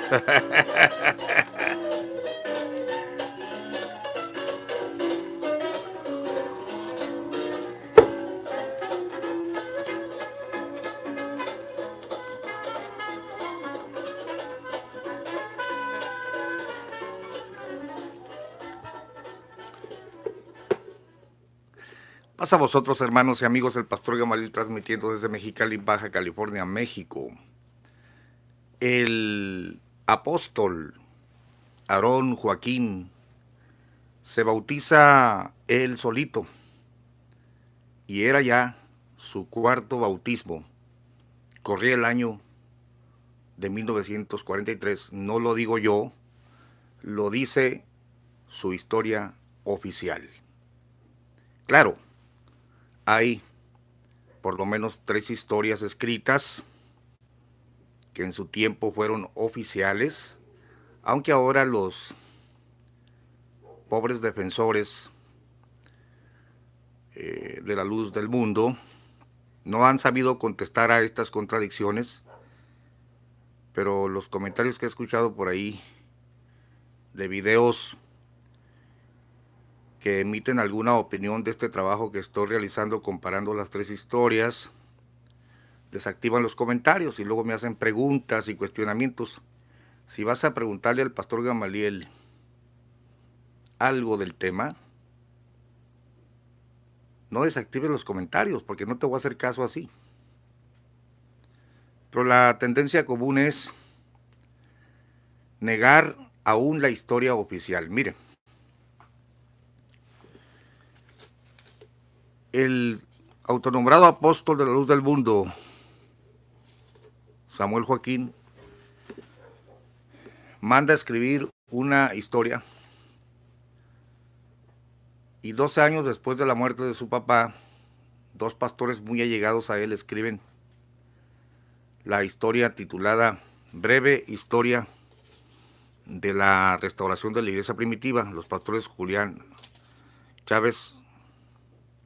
Pasa a vosotros, hermanos y amigos, el pastor Gamaliel transmitiendo desde Mexicali, Baja California, México. El apóstol Aarón Joaquín se bautiza él solito y era ya su cuarto bautismo. Corría el año de 1943, no lo digo yo, lo dice su historia oficial. Claro, hay por lo menos 3 historias escritas que en su tiempo fueron oficiales, aunque ahora los pobres defensores de la luz del mundo no han sabido contestar a estas contradicciones, pero los comentarios que he escuchado por ahí de videos que emiten alguna opinión de este trabajo que estoy realizando comparando las 3 historias, desactivan los comentarios y luego me hacen preguntas y cuestionamientos. Si vas a preguntarle al pastor Gamaliel algo del tema, no desactives los comentarios porque no te voy a hacer caso así. Pero la tendencia común es negar aún la historia oficial. Mire, el autonombrado apóstol de la luz del mundo, Samuel Joaquín, manda a escribir una historia y 12 años después de la muerte de su papá, 2 pastores muy allegados a él escriben la historia titulada Breve Historia de la Restauración de la Iglesia Primitiva, los pastores Julián Chávez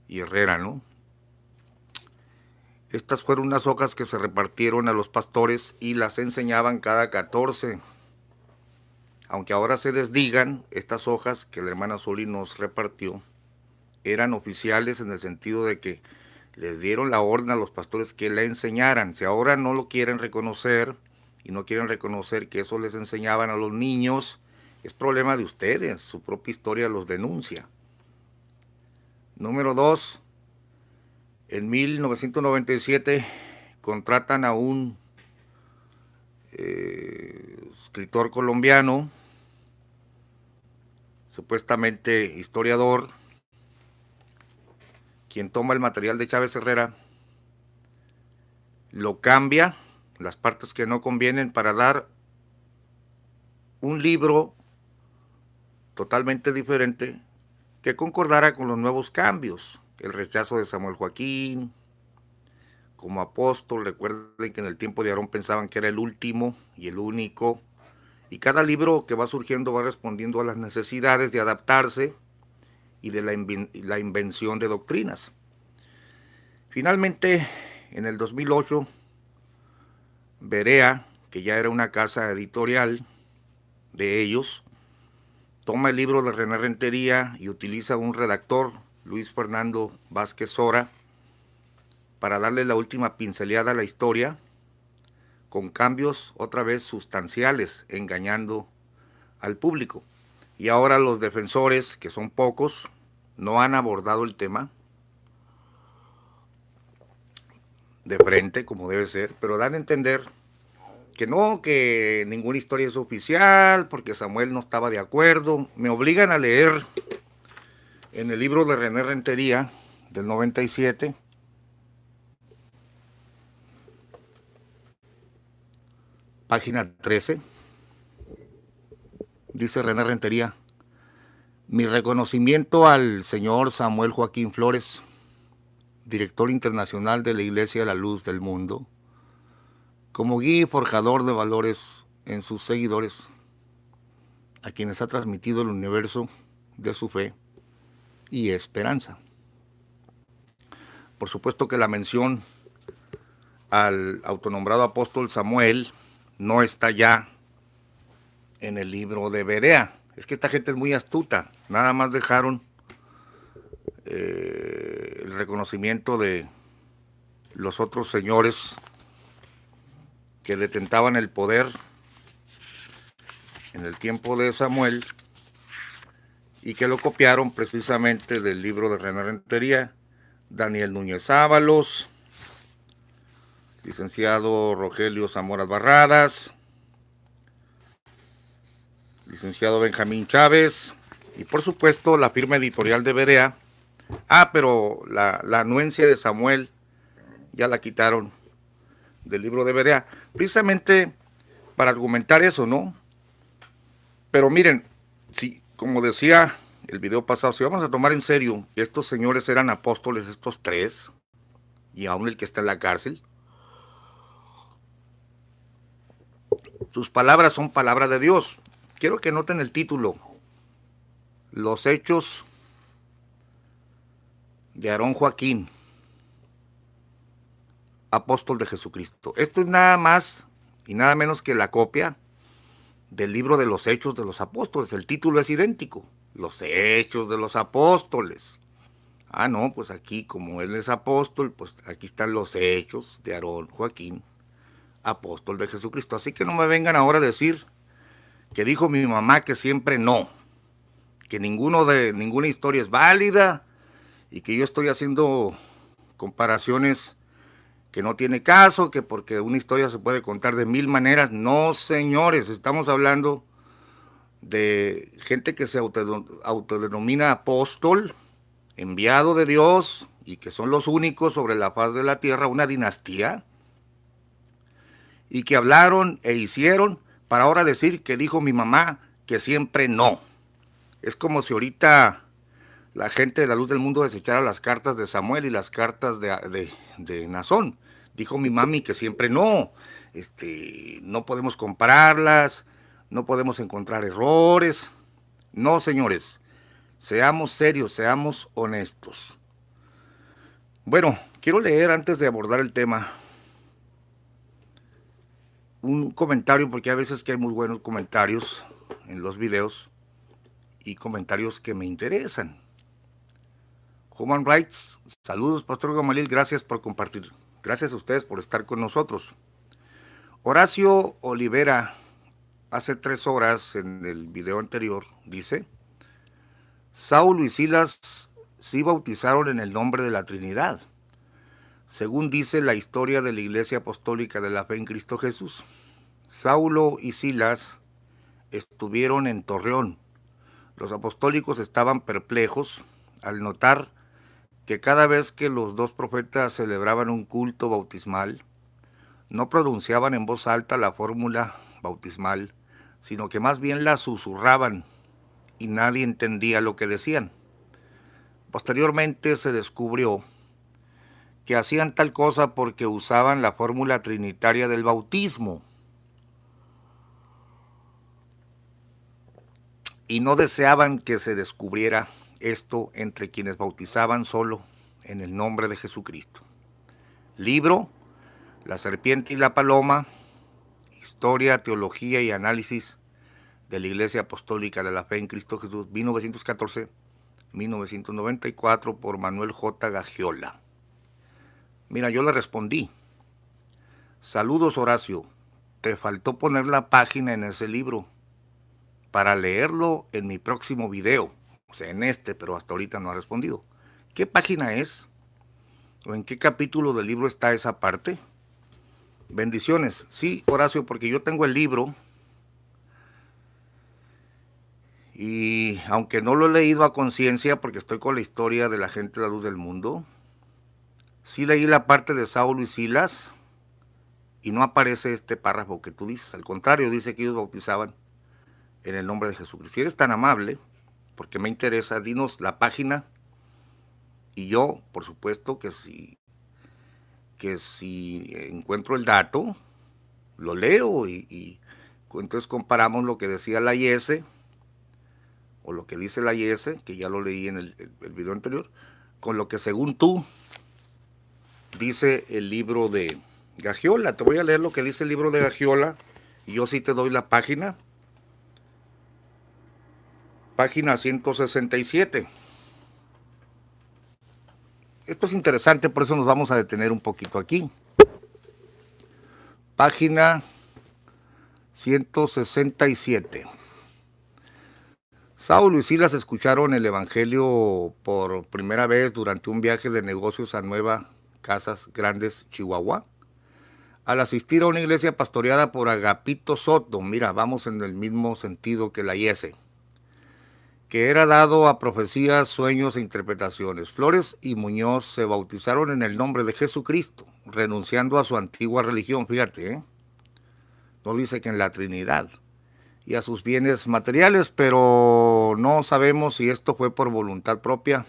y Herrera, ¿no? Estas fueron unas hojas que se repartieron a los pastores y las enseñaban cada 14. Aunque ahora se desdigan, estas hojas que la hermana Soli nos repartió eran oficiales en el sentido de que les dieron la orden a los pastores que la enseñaran. Si ahora no lo quieren reconocer y no quieren reconocer que eso les enseñaban a los niños, es problema de ustedes, su propia historia los denuncia. Número 2, en 1997 contratan a un escritor colombiano, supuestamente historiador, quien toma el material de Chávez Herrera, lo cambia, las partes que no convienen, para dar un libro totalmente diferente que concordara con los nuevos cambios. El rechazo de Samuel Joaquín como apóstol. Recuerden que en el tiempo de Aarón pensaban que era el último y el único. Y cada libro que va surgiendo va respondiendo a las necesidades de adaptarse y de la invención de doctrinas. Finalmente, en el 2008, Berea, que ya era una casa editorial de ellos, toma el libro de René Rentería y utiliza un redactor, Luis Fernando Vázquez Sora, para darle la última pinceleada a la historia, con cambios otra vez sustanciales, engañando al público. Y ahora los defensores, que son pocos, no han abordado el tema de frente, como debe ser, pero dan a entender que no, que ninguna historia es oficial, porque Samuel no estaba de acuerdo. Me obligan a leer en el libro de René Rentería, del 97, página 13, dice René Rentería: mi reconocimiento al señor Samuel Joaquín Flores, director internacional de la Iglesia de la Luz del Mundo, como guía y forjador de valores en sus seguidores, a quienes ha transmitido el universo de su fe y esperanza. Por supuesto que la mención al autonombrado apóstol Samuel no está ya en el libro de Berea. Es que esta gente es muy astuta, nada más dejaron el reconocimiento de los otros señores que detentaban el poder en el tiempo de Samuel y que lo copiaron precisamente del libro de René Rentería, Daniel Núñez Ábalos, licenciado Rogelio Zamora Barradas, licenciado Benjamín Chávez y por supuesto la firma editorial de Berea. Pero la anuencia de Samuel ya la quitaron del libro de Berea, precisamente para argumentar eso, ¿no? Pero miren, si, como decía el video pasado, si vamos a tomar en serio que estos señores eran apóstoles, estos tres, y aún el que está en la cárcel, sus palabras son palabra de Dios. Quiero que noten el título: Los Hechos de Aarón Joaquín, apóstol de Jesucristo. Esto es nada más y nada menos que la copia del libro de los Hechos de los Apóstoles. El título es idéntico: Los Hechos de los Apóstoles. No, pues aquí, como él es apóstol, pues aquí están los Hechos de Aarón Joaquín, apóstol de Jesucristo. Así que no me vengan ahora a decir que dijo mi mamá que siempre no, que ninguna historia es válida y que yo estoy haciendo comparaciones que no tiene caso, que porque una historia se puede contar de 1000 maneras. No, señores, estamos hablando de gente que se autodenomina apóstol, enviado de Dios, y que son los únicos sobre la faz de la tierra, una dinastía, y que hablaron e hicieron para ahora decir que dijo mi mamá que siempre no. Es como si ahorita la gente de la luz del mundo desechara las cartas de Samuel y las cartas de Nazón. Dijo mi mami que siempre no. No podemos compararlas, no podemos encontrar errores. No, señores, seamos serios, seamos honestos. Bueno, quiero leer antes de abordar el tema un comentario, porque a veces que hay muy buenos comentarios en los videos y comentarios que me interesan. Human Rights, saludos Pastor Gamaliel, gracias por compartir. Gracias a ustedes por estar con nosotros. Horacio Olivera, hace 3 horas en el video anterior, dice: Saulo y Silas sí bautizaron en el nombre de la Trinidad, según dice la historia de la Iglesia Apostólica de la Fe en Cristo Jesús. Saulo y Silas estuvieron en Torreón. Los apostólicos estaban perplejos al notar que cada vez que los dos profetas celebraban un culto bautismal, no pronunciaban en voz alta la fórmula bautismal, sino que más bien la susurraban y nadie entendía lo que decían. Posteriormente se descubrió que hacían tal cosa porque usaban la fórmula trinitaria del bautismo y no deseaban que se descubriera esto entre quienes bautizaban solo en el nombre de Jesucristo. Libro: La serpiente y la paloma, historia, teología y análisis de la Iglesia Apostólica de la Fe en Cristo Jesús, 1914-1994, por Manuel J. Gagiola. Mira, yo le respondí: saludos Horacio, te faltó poner la página en ese libro para leerlo en mi próximo video, o sea, en pero hasta ahorita no ha respondido. ¿Qué página es? ¿O en qué capítulo del libro está esa parte? Bendiciones. Sí, Horacio, porque yo tengo el libro y aunque no lo he leído a conciencia porque estoy con la historia de la gente de la luz del mundo, sí leí la parte de Saulo y Silas y no aparece este párrafo que tú dices. Al contrario, dice que ellos bautizaban en el nombre de Jesucristo. Si eres tan amable, porque me interesa, dinos la página y yo, por supuesto, que si encuentro el dato, lo leo y entonces comparamos lo que decía la IS o lo que dice la IS, que ya lo leí en el video anterior, con lo que según tú dice el libro de Gagiola. Te voy a leer lo que dice el libro de Gagiola y yo sí te doy la página página 167. Esto es interesante, por eso nos vamos a detener un poquito aquí. Página 167. Saulo y Silas escucharon el Evangelio por primera vez durante un viaje de negocios a Nueva Casas Grandes, Chihuahua, al asistir a una iglesia pastoreada por Agapito Soto. Mira, vamos en el mismo sentido que la IESE, que era dado a profecías, sueños e interpretaciones. Flores y Muñoz se bautizaron en el nombre de Jesucristo, renunciando a su antigua religión, fíjate, no dice que en la Trinidad, y a sus bienes materiales, pero no sabemos si esto fue por voluntad propia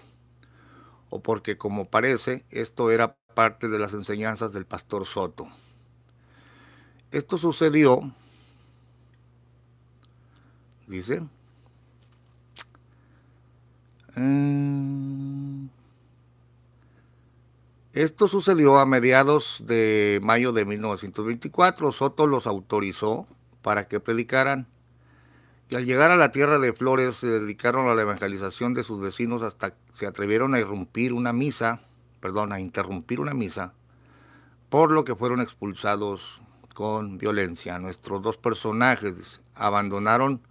o porque, como parece, esto era parte de las enseñanzas del pastor Soto. Esto sucedió, dice, esto sucedió a mediados de mayo de 1924. Soto los autorizó para que predicaran. Y al llegar a la tierra de Flores se dedicaron a la evangelización de sus vecinos hasta que se atrevieron a interrumpir una misa, por lo que fueron expulsados con violencia. Nuestros dos personajes abandonaron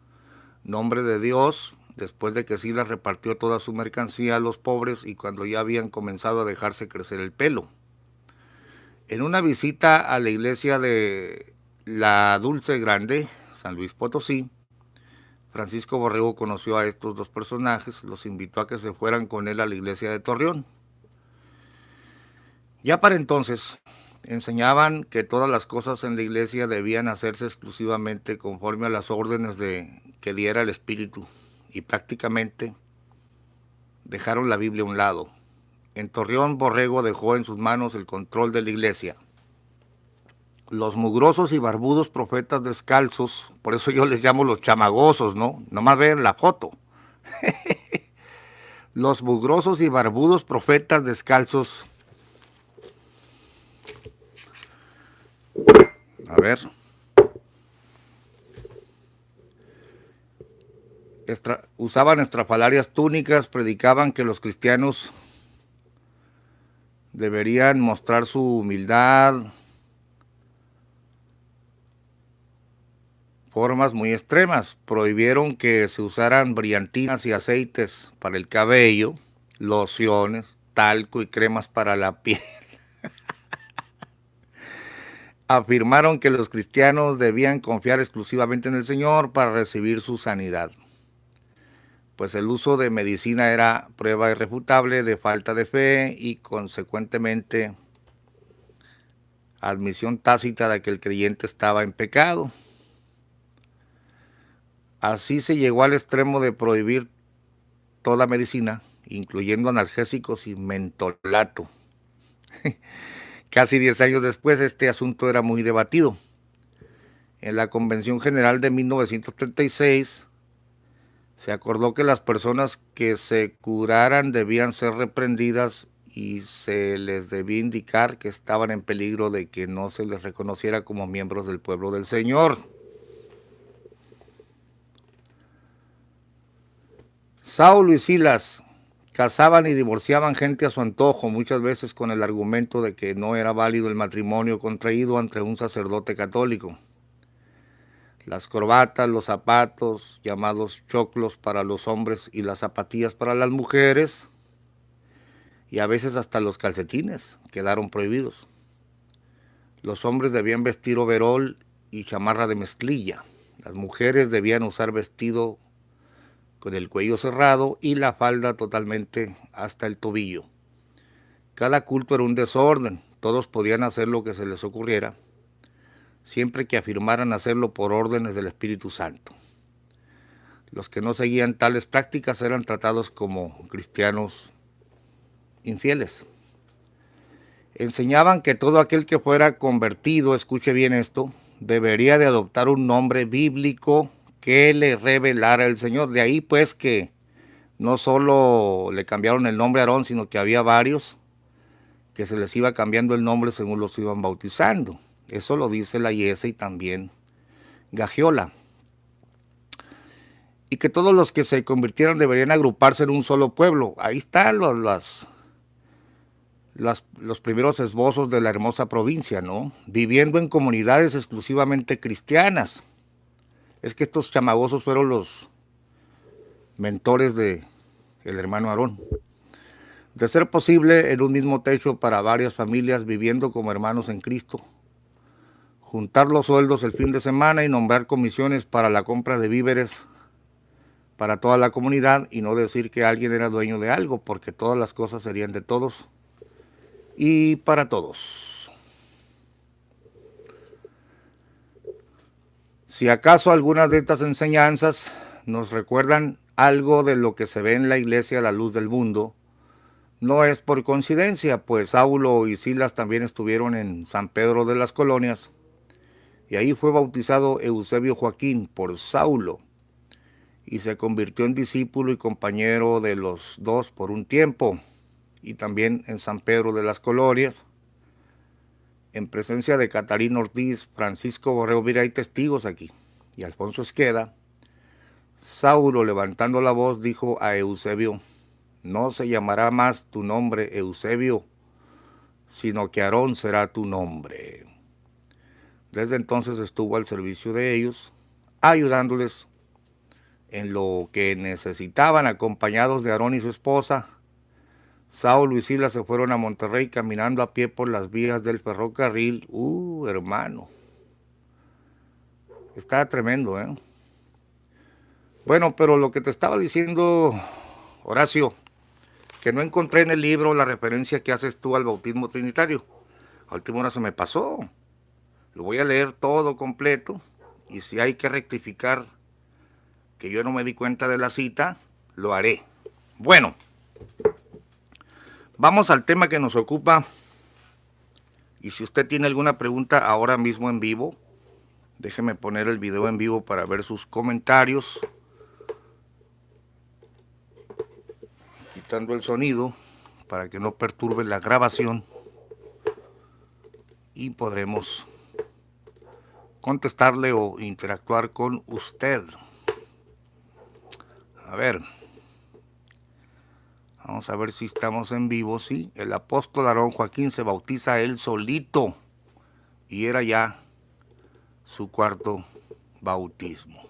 nombre de Dios después de que Silas repartió toda su mercancía a los pobres y cuando ya habían comenzado a dejarse crecer el pelo. En una visita a la iglesia de la Dulce Grande, San Luis Potosí, Francisco Borrego conoció a estos dos personajes, los invitó a que se fueran con él a la iglesia de Torreón. Ya para entonces enseñaban que todas las cosas en la iglesia debían hacerse exclusivamente conforme a las órdenes que diera el Espíritu, y prácticamente dejaron la Biblia a un lado. En Torreón, Borrego dejó en sus manos el control de la iglesia. Los mugrosos y barbudos profetas descalzos, por eso yo les llamo los chamagosos, ¿no? Nomás ven la foto. Los mugrosos y barbudos profetas descalzos. A ver. Usaban estrafalarias túnicas, predicaban que los cristianos deberían mostrar su humildad, formas muy extremas. Prohibieron que se usaran brillantinas y aceites para el cabello, lociones, talco y cremas para la piel. Afirmaron que los cristianos debían confiar exclusivamente en el Señor para recibir su sanidad, pues el uso de medicina era prueba irrefutable de falta de fe y consecuentemente admisión tácita de que el creyente estaba en pecado. Así se llegó al extremo de prohibir toda medicina, incluyendo analgésicos y mentolato. Casi 10 años después, este asunto era muy debatido. En la Convención General de 1936, se acordó que las personas que se curaran debían ser reprendidas y se les debía indicar que estaban en peligro de que no se les reconociera como miembros del pueblo del Señor. Saulo y Silas casaban y divorciaban gente a su antojo, muchas veces con el argumento de que no era válido el matrimonio contraído ante un sacerdote católico. Las corbatas, los zapatos, llamados choclos para los hombres y las zapatillas para las mujeres, y a veces hasta los calcetines quedaron prohibidos. Los hombres debían vestir overol y chamarra de mezclilla. Las mujeres debían usar vestido con el cuello cerrado y la falda totalmente hasta el tobillo. Cada culto era un desorden, todos podían hacer lo que se les ocurriera, siempre que afirmaran hacerlo por órdenes del Espíritu Santo. Los que no seguían tales prácticas eran tratados como cristianos infieles. Enseñaban que todo aquel que fuera convertido, escuche bien esto, debería de adoptar un nombre bíblico que le revelara el Señor. De ahí pues que no solo le cambiaron el nombre a Aarón, sino que había varios que se les iba cambiando el nombre según los iban bautizando. Eso lo dice la IESE y también Gagiola. y que todos los que se convirtieran deberían agruparse en un solo pueblo. Ahí están los primeros esbozos de la hermosa provincia, ¿no? Viviendo en comunidades exclusivamente cristianas. Es que estos chamagosos fueron los mentores de el hermano Aarón. De ser posible, en un mismo techo para varias familias viviendo como hermanos en Cristo. Juntar los sueldos el fin de semana y nombrar comisiones para la compra de víveres para toda la comunidad y no decir que alguien era dueño de algo, porque todas las cosas serían de todos y para todos. Si acaso algunas de estas enseñanzas nos recuerdan algo de lo que se ve en la iglesia a la luz del mundo, no es por coincidencia, pues Saulo y Silas también estuvieron en San Pedro de las Colonias, y ahí fue bautizado Eusebio Joaquín por Saulo, y se convirtió en discípulo y compañero de los dos por un tiempo, y también en San Pedro de las Colonias, en presencia de Catalina Ortiz, Francisco Borrego. Mira, hay testigos aquí, y Alfonso Esqueda. Saulo, levantando la voz, dijo a Eusebio: no se llamará más tu nombre Eusebio, sino que Aarón será tu nombre. Desde entonces estuvo al servicio de ellos, ayudándoles en lo que necesitaban, acompañados de Aarón y su esposa. Saulo y Silas se fueron a Monterrey caminando a pie por las vías del ferrocarril. Hermano, está tremendo, ¿eh? Bueno, pero lo que te estaba diciendo, Horacio, que no encontré en el libro la referencia que haces tú al bautismo trinitario. A última hora se me pasó. Lo voy a leer todo completo, y si hay que rectificar que yo no me di cuenta de la cita, lo haré. Bueno, vamos al tema que nos ocupa, y si usted tiene alguna pregunta ahora mismo en vivo, déjeme poner el video en vivo para ver sus comentarios, quitando el sonido para que no perturbe la grabación, y podremos contestarle o interactuar con usted. A ver, vamos a ver si estamos en vivo. Sí, el apóstol Aarón Joaquín se bautiza él solito, y era ya su cuarto bautismo.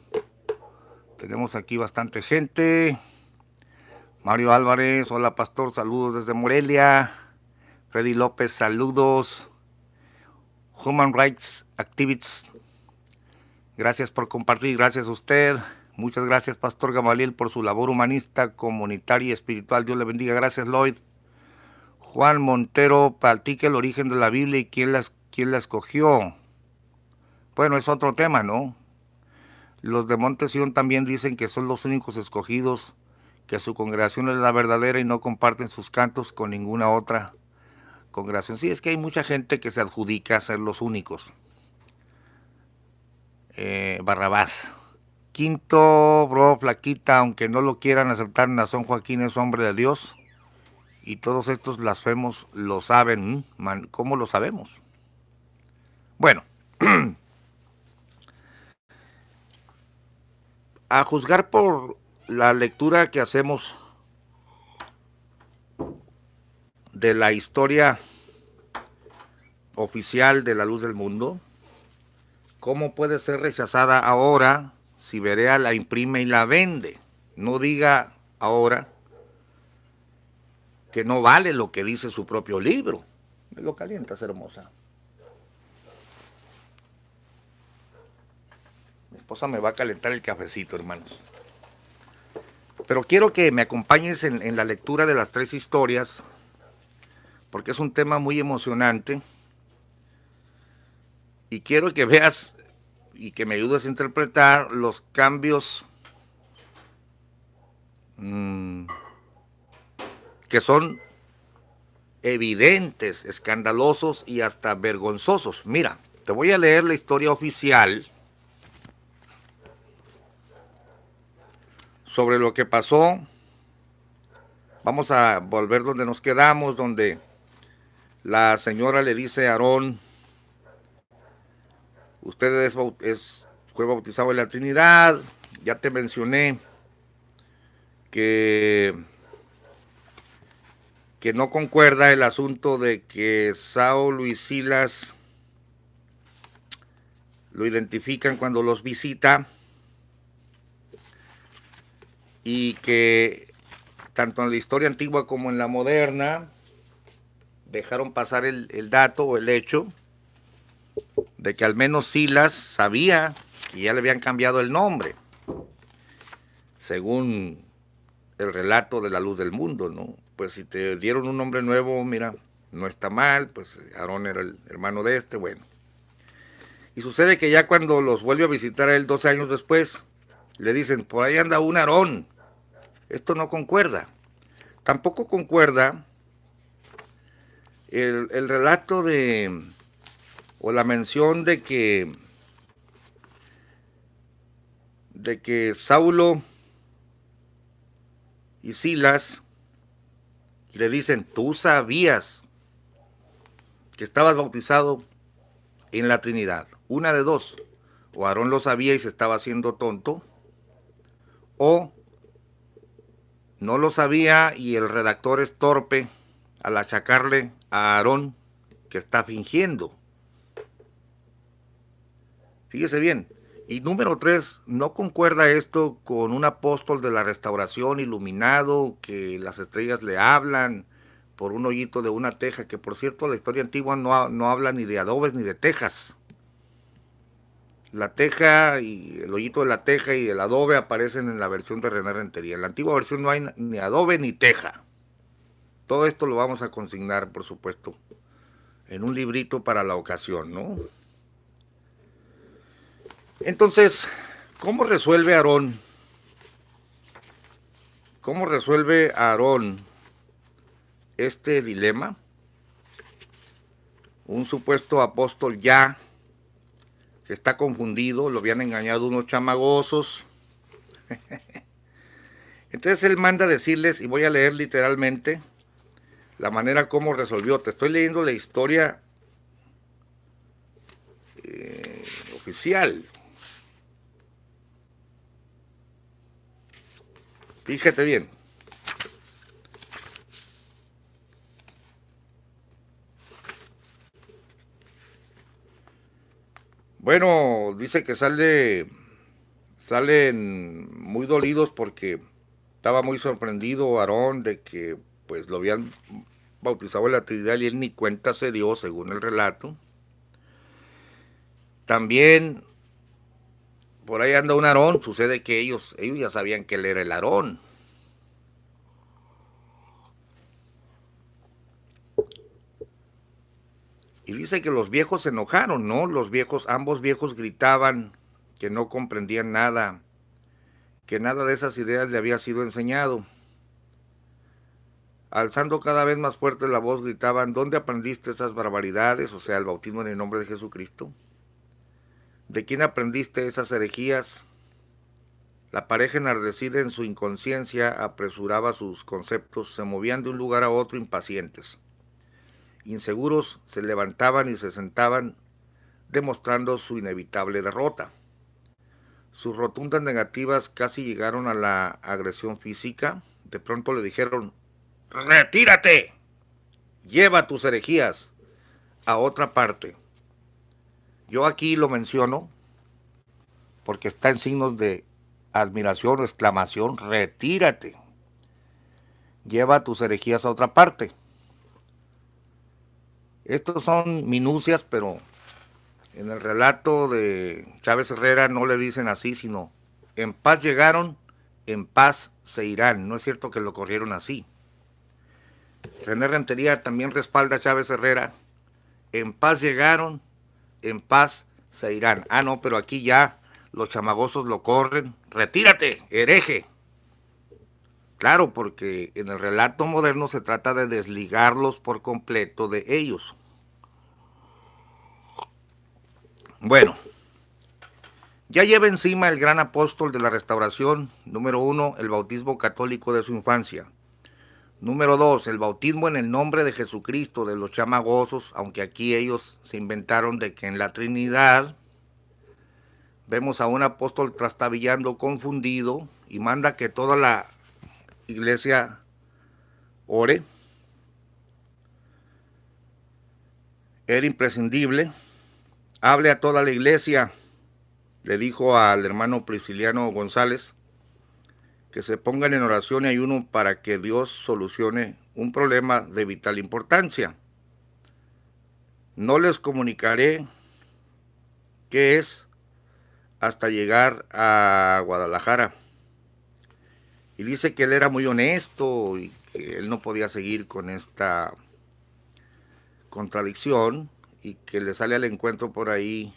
Tenemos aquí bastante gente. Mario Álvarez, hola pastor, saludos desde Morelia. Freddy López, saludos. Human Rights Activists, gracias por compartir, gracias a usted. Muchas gracias, pastor Gamaliel, por su labor humanista, comunitaria y espiritual. Dios le bendiga. Gracias, Lloyd. Juan Montero, platique el origen de la Biblia y quién la escogió. Bueno, es otro tema, ¿no? Los de Monte Sión también dicen que son los únicos escogidos, que su congregación es la verdadera y no comparten sus cantos con ninguna otra congregación. Sí, es que hay mucha gente que se adjudica a ser los únicos. Barrabás. Quinto, bro, flaquita, aunque no lo quieran aceptar, Nazón Joaquín es hombre de Dios, y todos estos blasfemos lo saben. ¿Cómo lo sabemos? Bueno, a juzgar por la lectura que hacemos de la historia oficial de la luz del mundo, ¿cómo puede ser rechazada ahora si Berea la imprime y la vende? No diga ahora que no vale lo que dice su propio libro. Me lo calientas, hermosa. Mi esposa me va a calentar el cafecito, hermanos. Pero quiero que me acompañes en la lectura de las tres historias, porque es un tema muy emocionante, y quiero que veas y que me ayudes a interpretar los cambios que son evidentes, escandalosos y hasta vergonzosos. Mira, te voy a leer la historia oficial sobre lo que pasó. Vamos a volver donde nos quedamos, donde la señora le dice a Aarón: usted fue bautizado en la Trinidad, ya te mencioné que no concuerda el asunto de que Saulo y Silas lo identifican cuando los visita y que tanto en la historia antigua como en la moderna dejaron pasar el dato o el hecho de que al menos Silas sabía que ya le habían cambiado el nombre, según el relato de la luz del mundo, ¿no? Pues si te dieron un nombre nuevo, mira, no está mal, pues Aarón era el hermano de este, bueno. Y sucede que ya cuando los vuelve a visitar a él 12 años después, le dicen, por ahí anda un Aarón. Esto no concuerda. Tampoco concuerda el relato de, o la mención de que Saulo y Silas le dicen, tú sabías que estabas bautizado en la Trinidad. Una de dos, o Aarón lo sabía y se estaba haciendo tonto, o no lo sabía y el redactor es torpe al achacarle a Aarón que está fingiendo. Fíjese bien. Y número 3, no concuerda esto con un apóstol de la restauración iluminado que las estrellas le hablan por un hoyito de una teja, que por cierto la historia antigua no habla ni de adobes ni de tejas. La teja y el hoyito de la teja y el adobe aparecen en la versión de René Rentería. En la antigua versión no hay ni adobe ni teja. Todo esto lo vamos a consignar, por supuesto, en un librito para la ocasión, ¿no? Entonces, ¿cómo resuelve Aarón? ¿Cómo resuelve Aarón este dilema? Un supuesto apóstol ya que está confundido, lo habían engañado unos chamagosos. Entonces él manda a decirles, y voy a leer literalmente la manera como resolvió. Te estoy leyendo la historia oficial. Fíjate bien. Bueno, dice que salen muy dolidos porque estaba muy sorprendido Aarón de que pues lo habían bautizado en la Trinidad y él ni cuenta se dio, según el relato. También por ahí anda un Aarón, sucede que ellos ya sabían que él era el Aarón. Y dice que los viejos se enojaron, ¿no? Ambos viejos gritaban que no comprendían nada, que nada de esas ideas le había sido enseñado. Alzando cada vez más fuerte la voz, gritaban, ¿dónde aprendiste esas barbaridades? O sea, el bautismo en el nombre de Jesucristo. ¿De quién aprendiste esas herejías? La pareja enardecida en su inconsciencia apresuraba sus conceptos, se movían de un lugar a otro impacientes. Inseguros se levantaban y se sentaban, demostrando su inevitable derrota. Sus rotundas negativas casi llegaron a la agresión física. De pronto le dijeron, ¡retírate! Lleva tus herejías a otra parte. Yo aquí lo menciono porque está en signos de admiración o exclamación, retírate. Lleva tus herejías a otra parte. Estos son minucias, pero en el relato de Chávez Herrera no le dicen así, sino en paz llegaron, en paz se irán. No es cierto que lo corrieron así. René Rentería también respalda a Chávez Herrera. En paz llegaron, en paz se irán. Ah, no, pero aquí ya los chamagosos lo corren. Retírate, hereje. Claro, porque en el relato moderno se trata de desligarlos por completo de ellos. Bueno, ya lleva encima el gran apóstol de la restauración, número 1, el bautismo católico de su infancia. Número 2, el bautismo en el nombre de Jesucristo de los chamagosos, aunque aquí ellos se inventaron de que en la Trinidad vemos a un apóstol trastabillando confundido y manda que toda la iglesia ore. Era imprescindible. Hable a toda la iglesia, le dijo al hermano Prisciliano González, que se pongan en oración y ayuno para que Dios solucione un problema de vital importancia. No les comunicaré qué es hasta llegar a Guadalajara. Y dice que él era muy honesto y que él no podía seguir con esta contradicción y que le sale al encuentro por ahí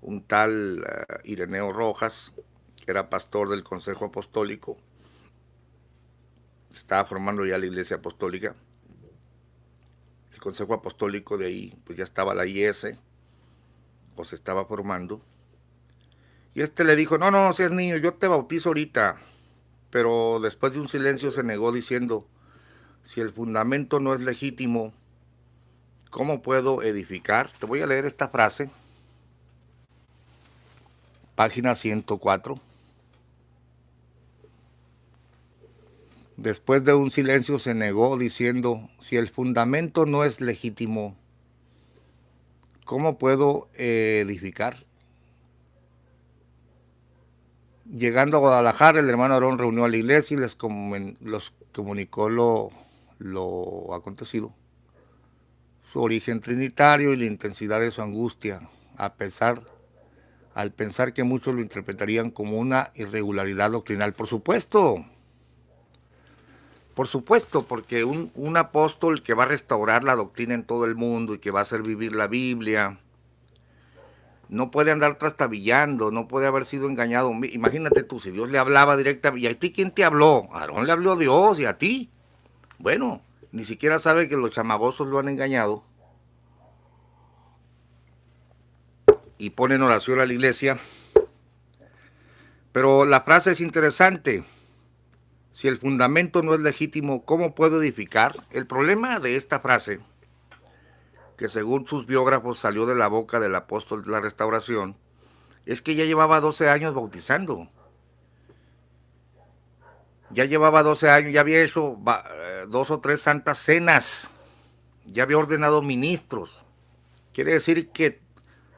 un tal Ireneo Rojas, que era pastor del Consejo Apostólico. Se estaba formando ya la Iglesia Apostólica. El Consejo Apostólico de ahí, pues ya estaba la IS, o se estaba formando. Y este le dijo, no, no seas niño, yo te bautizo ahorita. Pero después de un silencio se negó diciendo, si el fundamento no es legítimo, ¿cómo puedo edificar? Te voy a leer esta frase, página 104. Después de un silencio se negó diciendo, si el fundamento no es legítimo, ¿cómo puedo edificar? Llegando a Guadalajara, el hermano Aarón reunió a la iglesia y les comunicó lo acontecido, su origen trinitario y la intensidad de su angustia, al pensar que muchos lo interpretarían como una irregularidad doctrinal. Por supuesto, porque un apóstol que va a restaurar la doctrina en todo el mundo y que va a hacer vivir la Biblia, no puede andar trastabillando, no puede haber sido engañado. Imagínate tú, si Dios le hablaba directamente, ¿y a ti quién te habló? A Aarón le habló Dios, ¿y a ti? Bueno, ni siquiera sabe que los chamagosos lo han engañado y ponen oración a la iglesia. Pero la frase es interesante. Si el fundamento no es legítimo, ¿cómo puedo edificar? El problema de esta frase, que según sus biógrafos salió de la boca del apóstol de la restauración, es que ya llevaba 12 años bautizando. Ya llevaba 12 años, ya había hecho 2 o 3 santas cenas, ya había ordenado ministros. Quiere decir que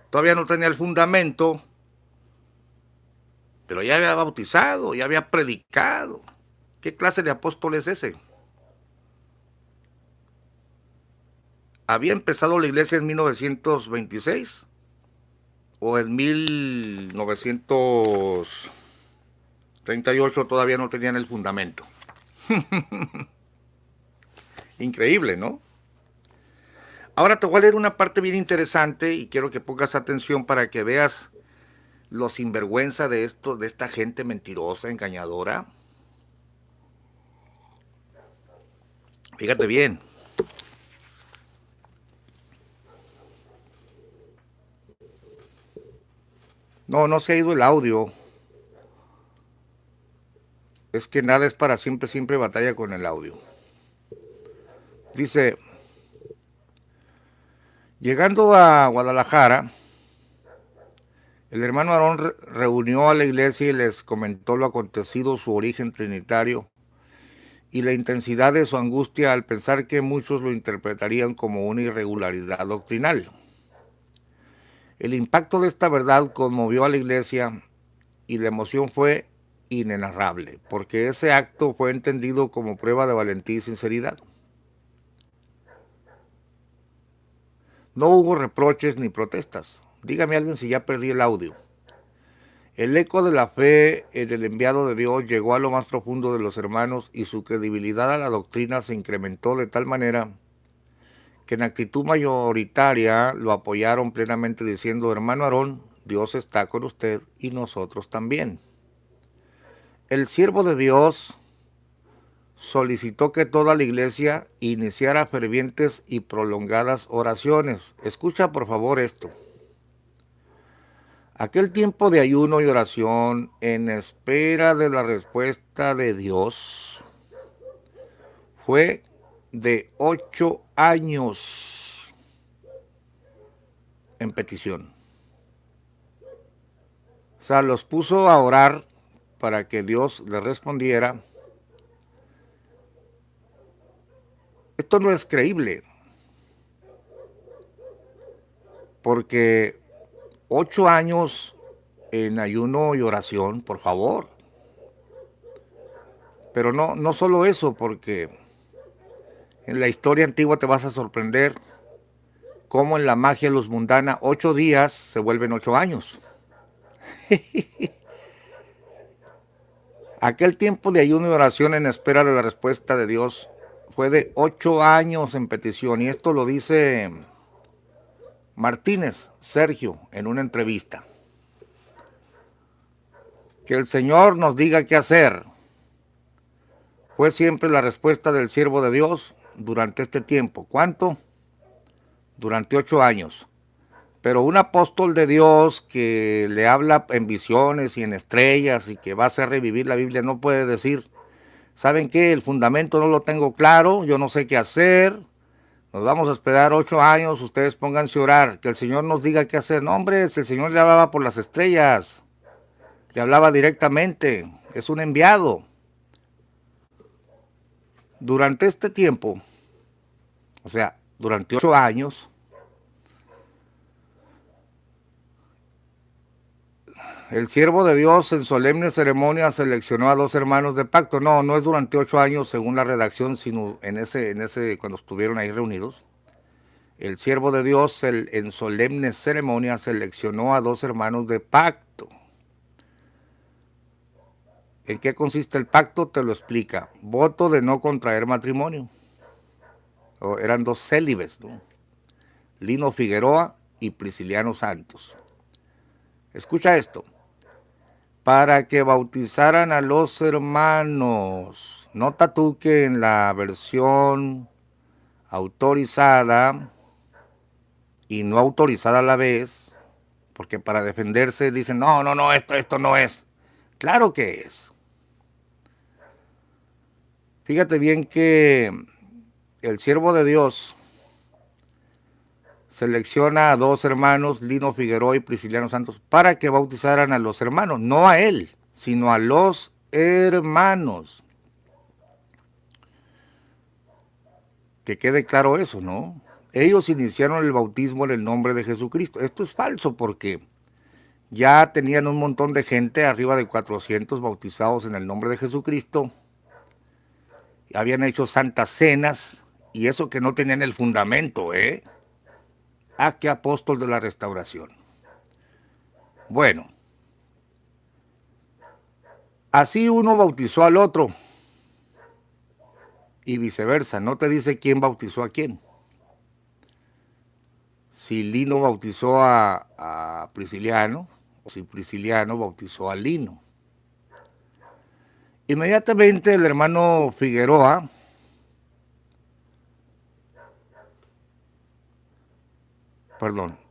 todavía no tenía el fundamento, pero ya había bautizado, ya había predicado. ¿Qué clase de apóstol es ese? ¿Había empezado la iglesia en 1926? ¿O en 1938 todavía no tenían el fundamento? Increíble, ¿no? Ahora te voy a leer una parte bien interesante y quiero que pongas atención para que veas lo sinvergüenza de esta gente mentirosa, engañadora. Fíjate bien. No, no se ha ido el audio. Es que nada es para siempre, siempre batalla con el audio. Dice, llegando a Guadalajara, el hermano Aarón reunió a la iglesia y les comentó lo acontecido, su origen trinitario y la intensidad de su angustia al pensar que muchos lo interpretarían como una irregularidad doctrinal. El impacto de esta verdad conmovió a la iglesia y la emoción fue inenarrable, porque ese acto fue entendido como prueba de valentía y sinceridad. No hubo reproches ni protestas. Dígame alguien si ya perdí el audio. El eco de la fe del enviado de Dios llegó a lo más profundo de los hermanos y su credibilidad a la doctrina se incrementó de tal manera que en actitud mayoritaria lo apoyaron plenamente diciendo, hermano Aarón, Dios está con usted y nosotros también. El siervo de Dios solicitó que toda la iglesia iniciara fervientes y prolongadas oraciones. Escucha por favor esto. Aquel tiempo de ayuno y oración en espera de la respuesta de Dios fue de 8 años en petición. O sea, los puso a orar para que Dios les respondiera Esto no es creíble, porque 8 años en ayuno y oración, por favor. Pero no, no solo eso, porque en la historia antigua te vas a sorprender cómo en la magia luz mundana 8 días se vuelven 8 años. Aquel tiempo de ayuno y oración en espera de la respuesta de Dios fue de 8 años en petición, y esto lo dice Martínez Sergio en una entrevista. Que el Señor nos diga qué hacer fue siempre la respuesta del siervo de Dios durante este tiempo. ¿Cuánto? Durante 8 años. Pero un apóstol de Dios que le habla en visiones y en estrellas y que va a hacer revivir la Biblia no puede decir, ¿saben qué? El fundamento no lo tengo claro, yo no sé qué hacer, nos vamos a esperar 8 años, ustedes pónganse a orar, que el Señor nos diga qué hacer. No, hombre, si el Señor le hablaba por las estrellas, le hablaba directamente, es un enviado. Durante este tiempo, o sea, durante 8 años, el siervo de Dios en solemne ceremonia seleccionó a 2 hermanos de pacto. No, no es durante 8 años según la redacción, sino en ese cuando estuvieron ahí reunidos. El siervo de Dios en solemne ceremonia seleccionó a 2 hermanos de pacto. ¿En qué consiste el pacto? Te lo explica. Voto de no contraer matrimonio. Eran 2 célibes, ¿no? Lino Figueroa y Prisciliano Santos. Escucha esto. Para que bautizaran a los hermanos. Nota tú que en la versión autorizada y no autorizada a la vez, porque para defenderse dicen, no, no, no, esto no es. Claro que es. Fíjate bien que el siervo de Dios selecciona a 2 hermanos, Lino Figueroa y Prisciliano Santos, para que bautizaran a los hermanos, no a él, sino a los hermanos. Que quede claro eso, ¿no? Ellos iniciaron el bautismo en el nombre de Jesucristo. Esto es falso porque ya tenían un montón de gente, arriba de 400 bautizados en el nombre de Jesucristo. Habían hecho santas cenas y eso que no tenían el fundamento, ¿eh? ¿A qué apóstol de la restauración? Bueno, así uno bautizó al otro y viceversa. No te dice quién bautizó a quién. Si Lino bautizó a Prisciliano o si Prisciliano bautizó a Lino. Inmediatamente el hermano Figueroa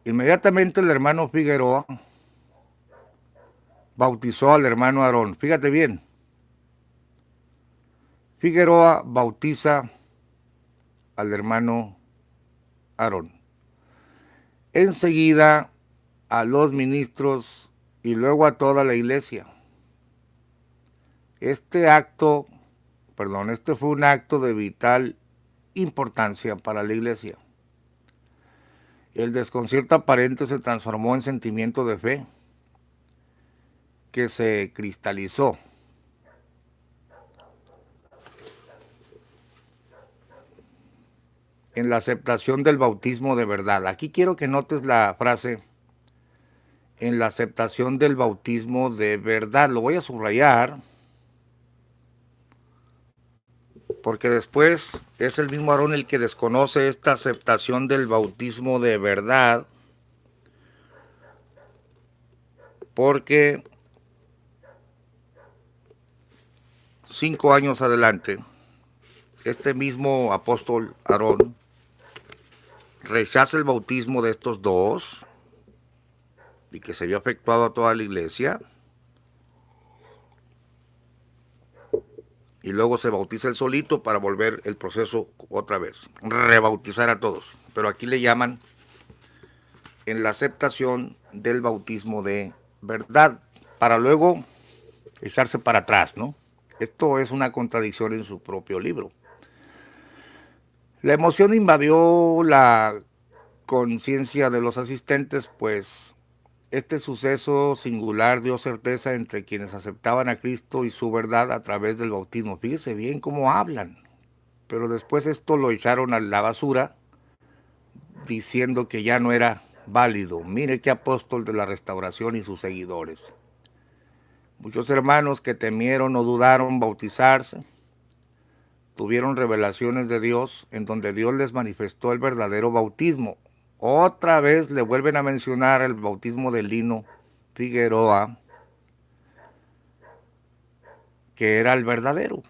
inmediatamente el hermano Figueroa bautizó al hermano Aarón. Fíjate bien, Figueroa bautiza al hermano Aarón. Enseguida a los ministros y luego a toda la iglesia. Este fue un acto de vital importancia para la iglesia. El desconcierto aparente se transformó en sentimiento de fe que se cristalizó en la aceptación del bautismo de verdad. Aquí quiero que notes la frase, en la aceptación del bautismo de verdad. Lo voy a subrayar porque después es el mismo Aarón el que desconoce esta aceptación del bautismo de verdad, porque 5 años adelante, este mismo apóstol Aarón rechaza el bautismo de estos dos y que se había efectuado a toda la iglesia, y luego se bautiza él solito para volver el proceso otra vez, rebautizar a todos. Pero aquí le llaman en la aceptación del bautismo de verdad, para luego echarse para atrás, ¿no? Esto es una contradicción en su propio libro. La emoción invadió la conciencia de los asistentes, pues este suceso singular dio certeza entre quienes aceptaban a Cristo y su verdad a través del bautismo. Fíjese bien cómo hablan, pero después esto lo echaron a la basura diciendo que ya no era válido. Mire qué apóstol de la restauración y sus seguidores. Muchos hermanos que temieron o dudaron bautizarse tuvieron revelaciones de Dios en donde Dios les manifestó el verdadero bautismo. Otra vez le vuelven a mencionar el bautismo de Lino Figueroa, que era el verdadero,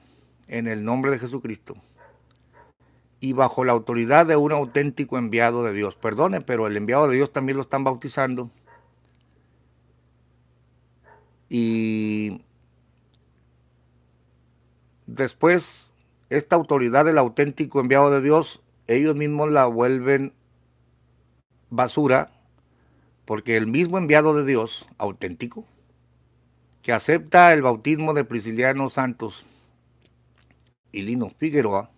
en el nombre de Jesucristo y bajo la autoridad de un auténtico enviado de Dios. Perdone, pero el enviado de Dios también lo están bautizando. Y después, esta autoridad del auténtico enviado de Dios, ellos mismos la vuelven basura, porque el mismo enviado de Dios, auténtico, que acepta el bautismo de Prisciliano Santos y Lino Figueroa,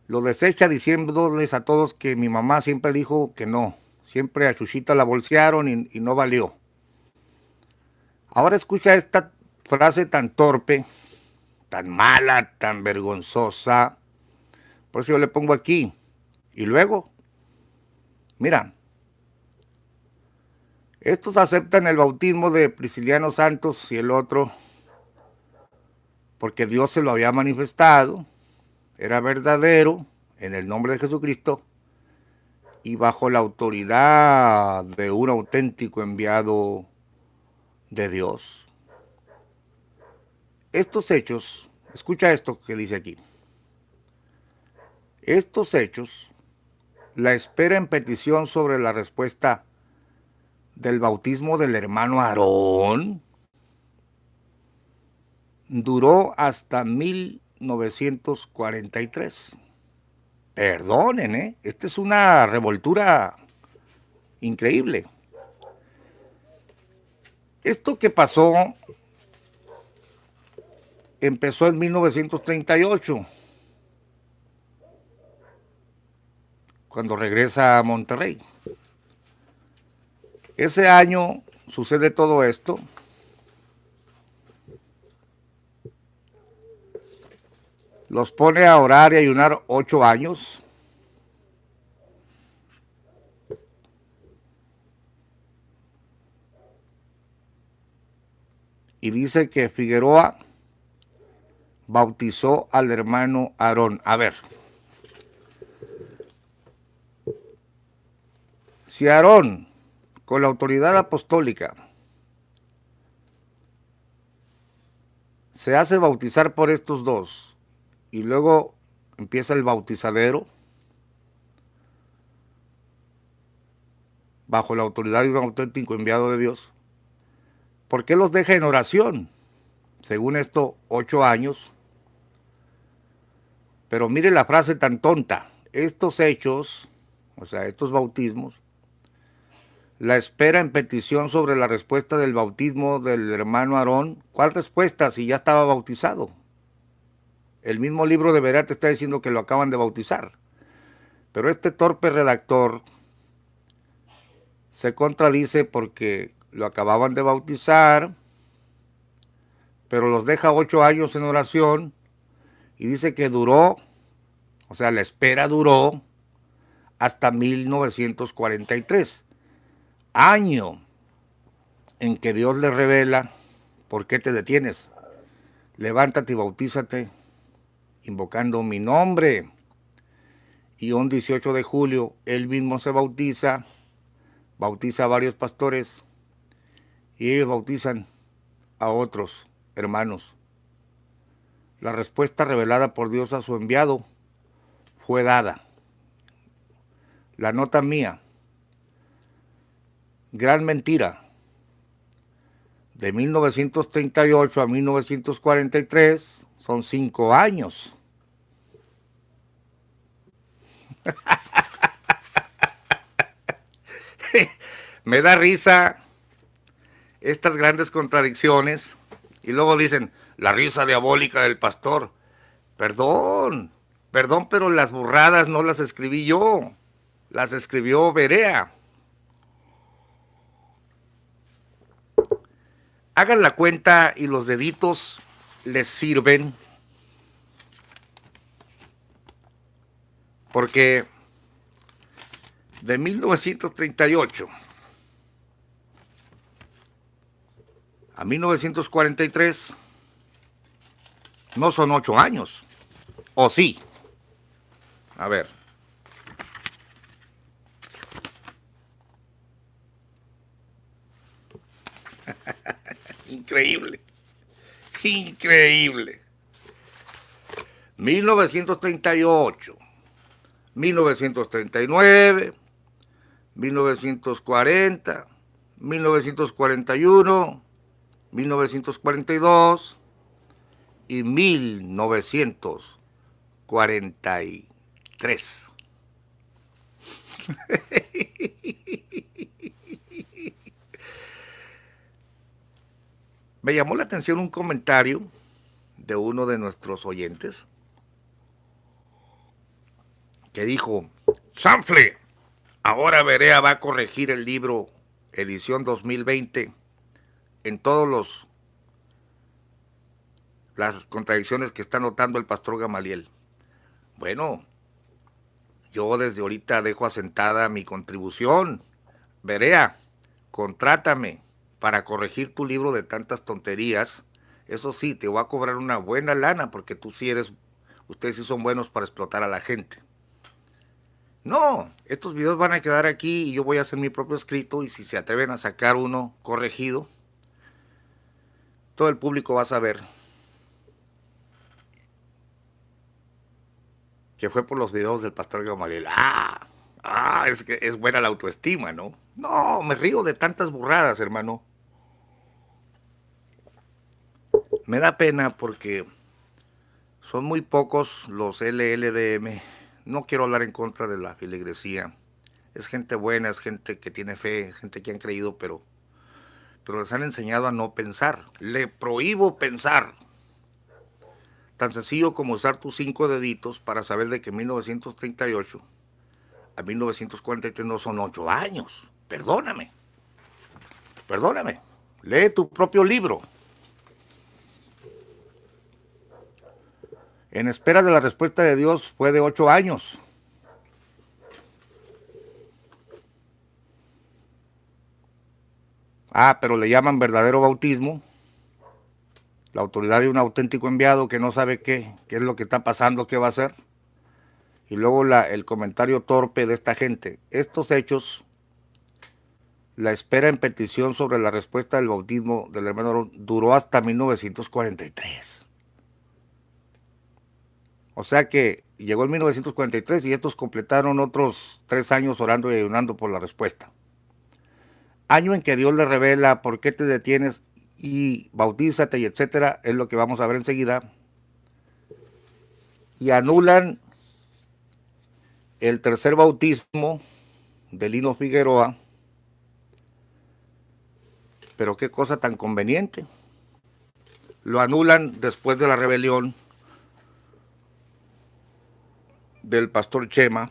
lo desecha diciéndoles a todos que mi mamá siempre dijo que no, siempre a Chuchita la bolsearon y no valió. Ahora escucha esta frase tan torpe, tan mala, tan vergonzosa, por eso yo le pongo aquí. Y luego, mira, estos aceptan el bautismo de Prisciliano Santos y el otro porque Dios se lo había manifestado, era verdadero en el nombre de Jesucristo y bajo la autoridad de un auténtico enviado de Dios. Estos hechos, escucha esto que dice aquí, estos hechos, la espera en petición sobre la respuesta del bautismo del hermano Aarón, duró hasta 1943. Perdonen, esta es una revoltura increíble. Esto que pasó empezó en 1938, cuando regresa a Monterrey. Ese año sucede todo esto. Los pone a orar y ayunar 8 años. Y dice que Figueroa bautizó al hermano Aarón. A ver, si Aarón, con la autoridad apostólica, se hace bautizar por estos dos y luego empieza el bautizadero bajo la autoridad de un auténtico enviado de Dios, ¿por qué los deja en oración? Según esto, 8 años. Pero mire la frase tan tonta. Estos hechos, o sea, estos bautismos, la espera en petición sobre la respuesta del bautismo del hermano Aarón. ¿Cuál respuesta si ya estaba bautizado? El mismo libro de Berea te está diciendo que lo acaban de bautizar. Pero este torpe redactor se contradice porque lo acababan de bautizar, pero los deja 8 años en oración y dice que duró, o sea, la espera duró hasta 1943, año en que Dios le revela: ¿por qué te detienes? Levántate y bautízate invocando mi nombre. Y un 18 de julio él mismo se bautiza a varios pastores y ellos bautizan a otros hermanos. La respuesta revelada por Dios a su enviado fue dada. La nota mía: gran mentira. De 1938 a 1943 son 5 años. Me da risa estas grandes contradicciones y luego dicen la risa diabólica del pastor. Perdón, Perdón, pero las burradas no las escribí yo, las escribió Berea. Hagan la cuenta y los deditos les sirven, porque de 1938 a 1943 no son 8 años, ¿o sí? A ver. Increíble, increíble. 1938, 1939, 1940, 1941, 1942 y 1943. Me llamó la atención un comentario de uno de nuestros oyentes que dijo: Sanfle, ahora Berea va a corregir el libro edición 2020 en todos las contradicciones que está notando el pastor Gamaliel. Bueno, yo desde ahorita dejo asentada mi contribución. Berea, contrátame para corregir tu libro de tantas tonterías. Eso sí, te voy a cobrar una buena lana porque ustedes sí son buenos para explotar a la gente. No, estos videos van a quedar aquí y yo voy a hacer mi propio escrito, y si se atreven a sacar uno corregido, todo el público va a saber que fue por los videos del pastor Gamaliel. Es que es buena la autoestima, ¿no? No, me río de tantas burradas, hermano. Me da pena porque son muy pocos los LLDM. No quiero hablar en contra de la feligresía. Es gente buena, es gente que tiene fe, gente que han creído, pero les han enseñado a no pensar. Le prohíbo pensar. Tan sencillo como usar tus 5 deditos para saber de que 1938 a 1943 no son 8 años. Perdóname. Perdóname. Lee tu propio libro. En espera de la respuesta de Dios fue de 8 años. Pero le llaman verdadero bautismo. La autoridad de un auténtico enviado que no sabe qué es lo que está pasando, qué va a hacer. Y luego el comentario torpe de esta gente. Estos hechos, la espera en petición sobre la respuesta del bautismo del hermano Aarón duró hasta 1943. O sea que llegó el 1943 y estos completaron otros 3 años orando y ayunando por la respuesta. Año en que Dios le revela por qué te detienes y bautízate y etcétera, es lo que vamos a ver enseguida. Y anulan el tercer bautismo de Lino Figueroa. Pero qué cosa tan conveniente. Lo anulan después de la rebelión del pastor Chema.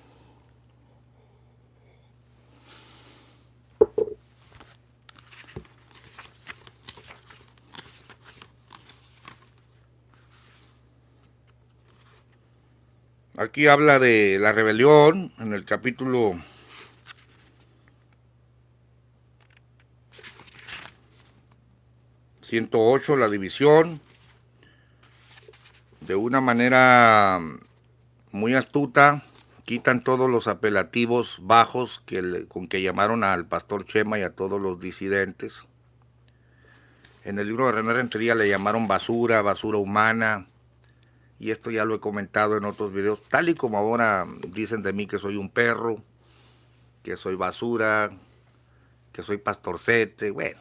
Aquí habla de la rebelión en el capítulo 108, la división, de una manera muy astuta, quitan todos los apelativos bajos con que llamaron al pastor Chema y a todos los disidentes. En el libro de René Rentería le llamaron basura, basura humana, y esto ya lo he comentado en otros videos, tal y como ahora dicen de mí que soy un perro, que soy basura, que soy pastorcete. Bueno,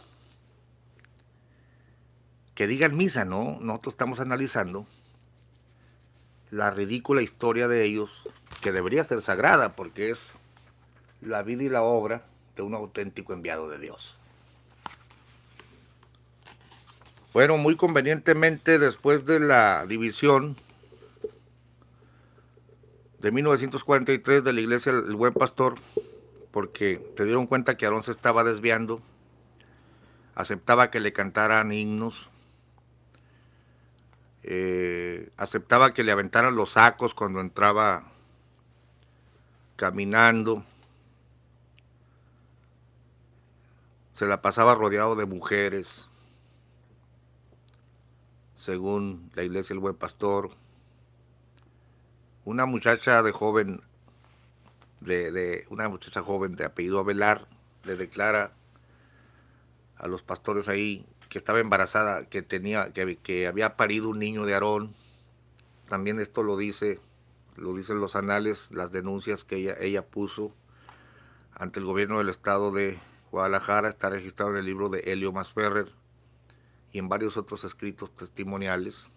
que digan misa, ¿no? Nosotros estamos analizando la ridícula historia de ellos, que debería ser sagrada porque es la vida y la obra de un auténtico enviado de Dios. Bueno, muy convenientemente después de la división, de 1943 de la iglesia El Buen Pastor, porque te dieron cuenta que Aarón se estaba desviando, aceptaba que le cantaran himnos, aceptaba que le aventaran los sacos cuando entraba caminando, se la pasaba rodeado de mujeres, según la iglesia El Buen Pastor. Una muchacha joven de apellido Avelar le declara a los pastores ahí que estaba embarazada, que había parido un niño de Aarón. También esto lo dicen los anales, las denuncias que ella puso ante el gobierno del estado de Guadalajara. Está registrado en el libro de Helio Masferrer y en varios otros escritos testimoniales.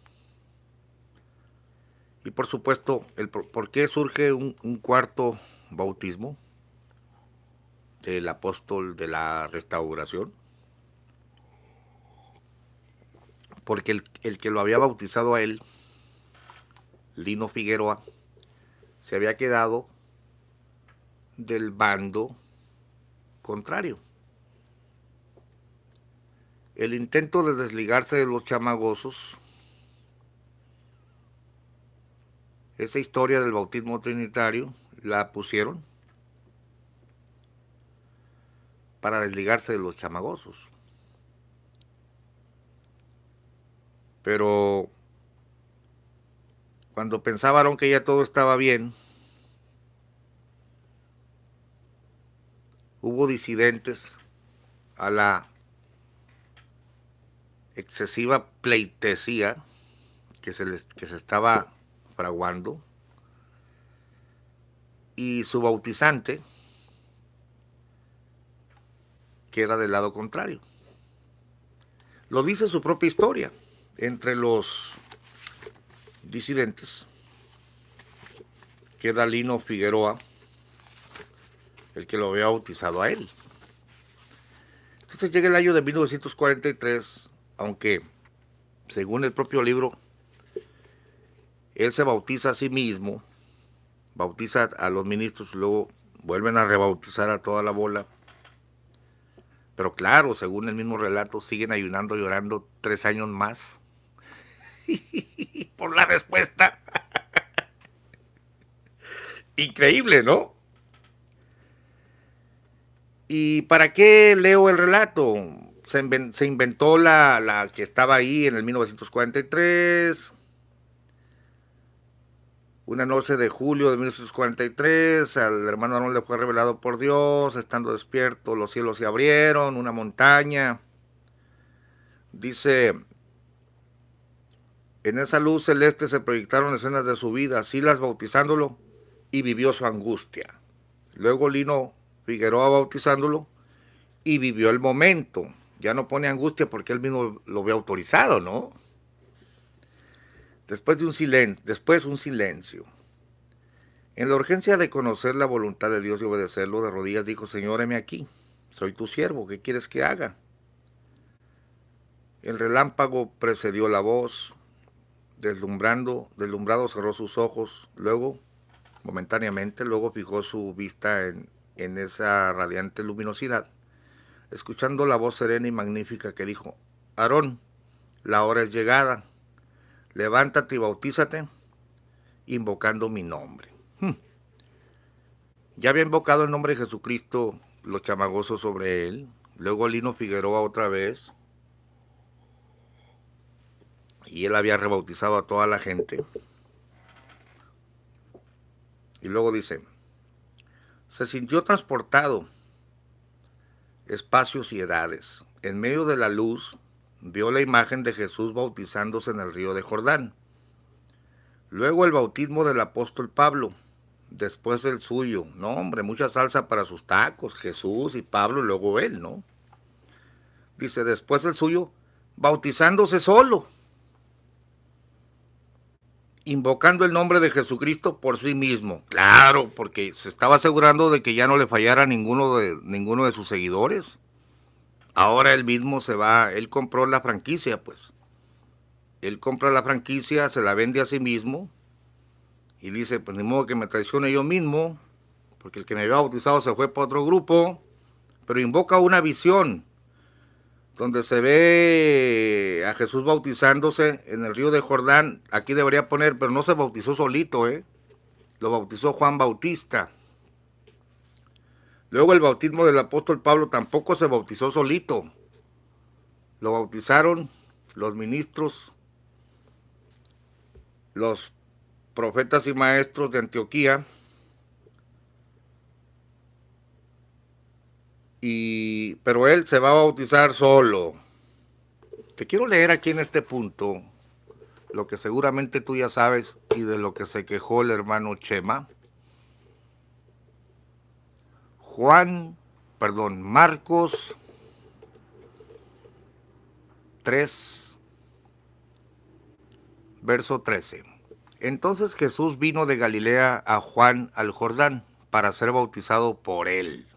Y por supuesto, ¿por qué surge un cuarto bautismo del apóstol de la restauración? Porque el que lo había bautizado a él, Lino Figueroa, se había quedado del bando contrario. El intento de desligarse de los chamagosos, esa historia del bautismo trinitario, la pusieron para desligarse de los chamagosos. Pero cuando pensaban que ya todo estaba bien, hubo disidentes a la excesiva pleitesía que se estaba fraguando, y su bautizante queda del lado contrario. Lo dice su propia historia. Entre los disidentes queda Lino Figueroa, el que lo había bautizado a él. Entonces llega el año de 1943, aunque según el propio libro, él se bautiza a sí mismo, bautiza a los ministros, luego vuelven a rebautizar a toda la bola. Pero claro, según el mismo relato, siguen ayunando, llorando 3 años más por la respuesta. Increíble, ¿no? ¿Y para qué leo el relato? Se inventó la que estaba ahí en el 1943. Una noche de julio de 1943, al hermano Aarón le fue revelado por Dios, estando despierto, los cielos se abrieron, una montaña. Dice, en esa luz celeste se proyectaron escenas de su vida, Silas bautizándolo y vivió su angustia. Luego Lino Figueroa bautizándolo y vivió el momento. Ya no pone angustia porque él mismo lo había autorizado, ¿no? Después un silencio. En la urgencia de conocer la voluntad de Dios y obedecerlo, de rodillas dijo, Señor, heme aquí, soy tu siervo, ¿qué quieres que haga? El relámpago precedió la voz, deslumbrado cerró sus ojos, luego, momentáneamente, luego fijó su vista en esa radiante luminosidad, escuchando la voz serena y magnífica que dijo, Aarón, la hora es llegada, levántate y bautízate, invocando mi nombre. Ya había invocado el nombre de Jesucristo los chamagosos sobre él, luego Lino Figueroa otra vez, y él había rebautizado a toda la gente. Y luego dice, se sintió transportado espacios y edades. En medio de la luz vio la imagen de Jesús bautizándose en el río de Jordán. Luego el bautismo del apóstol Pablo, después el suyo. No, hombre, mucha salsa para sus tacos, Jesús y Pablo, y luego él, ¿no? Dice, después el suyo, bautizándose solo, invocando el nombre de Jesucristo por sí mismo. Claro, porque se estaba asegurando de que ya no le fallara ninguno de sus seguidores. Ahora él mismo él compró la franquicia, pues. Él compra la franquicia, se la vende a sí mismo y dice, pues ni modo que me traicione yo mismo, porque el que me había bautizado se fue para otro grupo, pero invoca una visión donde se ve a Jesús bautizándose en el río de Jordán. Aquí debería poner, pero no se bautizó solito, lo bautizó Juan Bautista. Luego el bautismo del apóstol Pablo tampoco se bautizó solito, lo bautizaron los ministros, los profetas y maestros de Antioquía, pero él se va a bautizar solo. Te quiero leer aquí en este punto lo que seguramente tú ya sabes y de lo que se quejó el hermano Chema. Marcos 3, verso 13. Entonces Jesús vino de Galilea a Juan al Jordán para ser bautizado por él.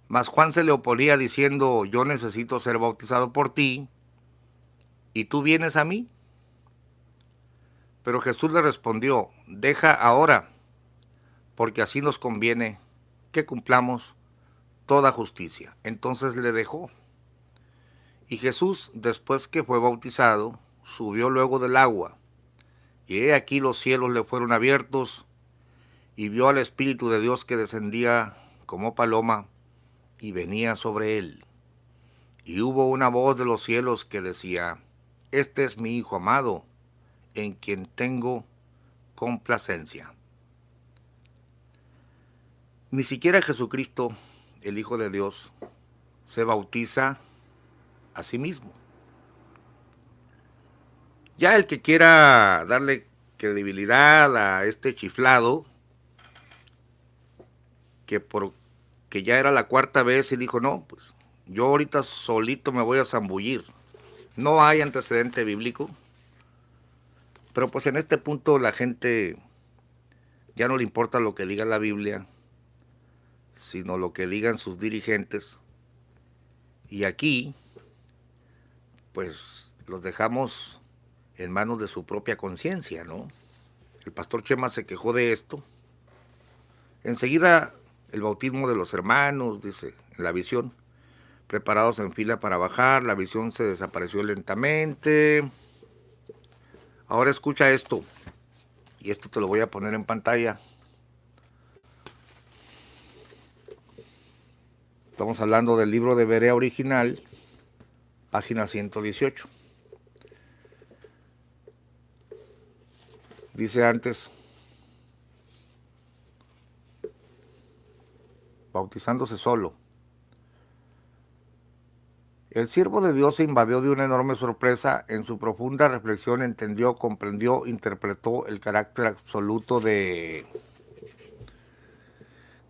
Mas Juan se le oponía diciendo, yo necesito ser bautizado por ti, ¿y tú vienes a mí? Pero Jesús le respondió, deja ahora, porque así nos conviene que cumplamos toda justicia. Entonces le dejó. Y Jesús, después que fue bautizado, subió luego del agua. Y he aquí los cielos le fueron abiertos, y vio al Espíritu de Dios que descendía como paloma, y venía sobre él. Y hubo una voz de los cielos que decía, este es mi Hijo amado, en quien tengo complacencia. Ni siquiera Jesucristo, el Hijo de Dios, se bautiza a sí mismo. Ya el que quiera darle credibilidad a este chiflado, que ya era la cuarta vez y dijo, no, pues yo ahorita solito me voy a zambullir. No hay antecedente bíblico, pero pues en este punto la gente ya no le importa lo que diga la Biblia, sino lo que digan sus dirigentes. Y aquí, pues los dejamos en manos de su propia conciencia, ¿no? El pastor Chema se quejó de esto. Enseguida el bautismo de los hermanos, dice, en la visión, preparados en fila para bajar, la visión se desapareció lentamente. Ahora escucha esto, y esto te lo voy a poner en pantalla. Estamos hablando del libro de Berea original, página 118. Dice antes, bautizándose solo. El siervo de Dios se invadió de una enorme sorpresa. En su profunda reflexión entendió, comprendió, interpretó el carácter absoluto de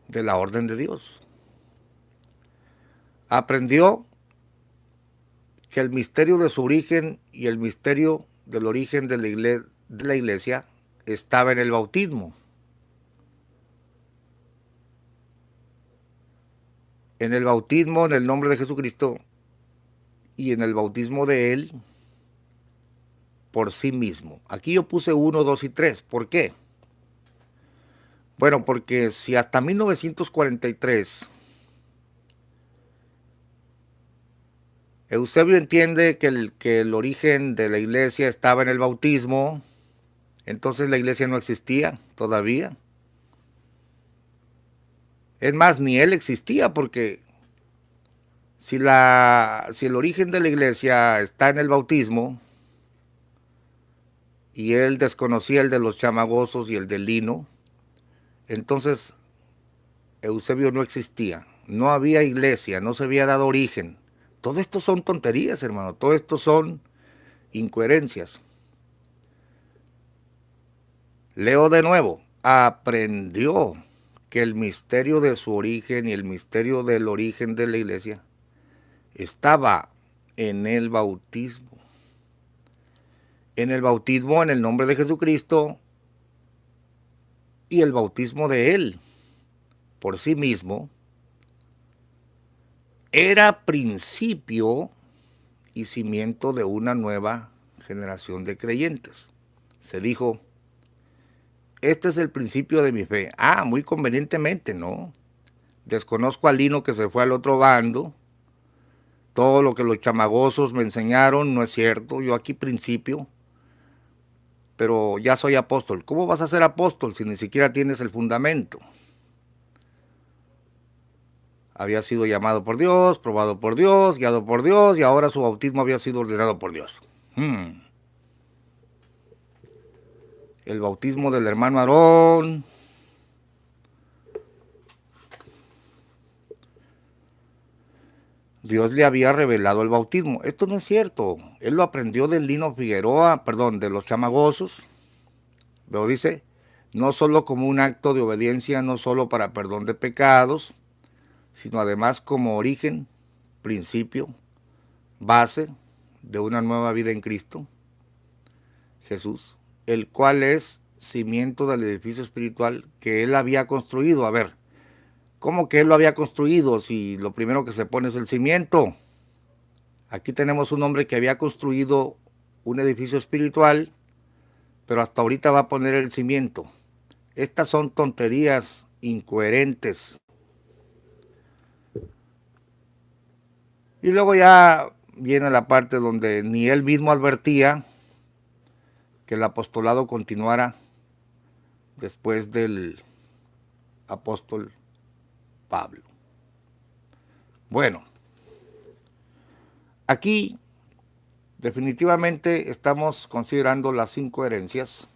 la orden de Dios. Aprendió que el misterio de su origen y el misterio del origen de la iglesia estaba en el bautismo. En el bautismo, en el nombre de Jesucristo, y en el bautismo de Él por sí mismo. Aquí yo puse 1, 2 y 3. ¿Por qué? Bueno, porque si hasta 1943 Eusebio entiende que el origen de la iglesia estaba en el bautismo, entonces la iglesia no existía todavía. Es más, ni él existía, porque si el origen de la iglesia está en el bautismo, y él desconocía el de los chamagosos y el del lino, entonces Eusebio no existía, no había iglesia, no se había dado origen. Todo esto son tonterías, hermano, todo esto son incoherencias. Leo de nuevo, aprendió que el misterio de su origen y el misterio del origen de la iglesia estaba en el bautismo. En el bautismo en el nombre de Jesucristo y el bautismo de Él por sí mismo era principio y cimiento de una nueva generación de creyentes. Se dijo, Este es el principio de mi fe. Ah, muy convenientemente, ¿no? Desconozco al Lino que se fue al otro bando. Todo lo que los chamagosos me enseñaron no es cierto. Yo aquí principio, pero ya soy apóstol. ¿Cómo vas a ser apóstol si ni siquiera tienes el fundamento? Había sido llamado por Dios, probado por Dios, guiado por Dios, y ahora su bautismo había sido ordenado por Dios. El bautismo del hermano Aarón. Dios le había revelado el bautismo. Esto no es cierto. Él lo aprendió del Lino Figueroa, perdón, de los chamagosos. Pero dice, no solo como un acto de obediencia, no solo para perdón de pecados, sino además como origen, principio, base de una nueva vida en Cristo, Jesús, el cual es cimiento del edificio espiritual que él había construido. A ver, ¿cómo que él lo había construido si lo primero que se pone es el cimiento? Aquí tenemos un hombre que había construido un edificio espiritual, pero hasta ahorita va a poner el cimiento. Estas son tonterías incoherentes. Y luego ya viene la parte donde ni él mismo advertía que el apostolado continuara después del apóstol Pablo. Bueno, aquí definitivamente estamos considerando las incoherencias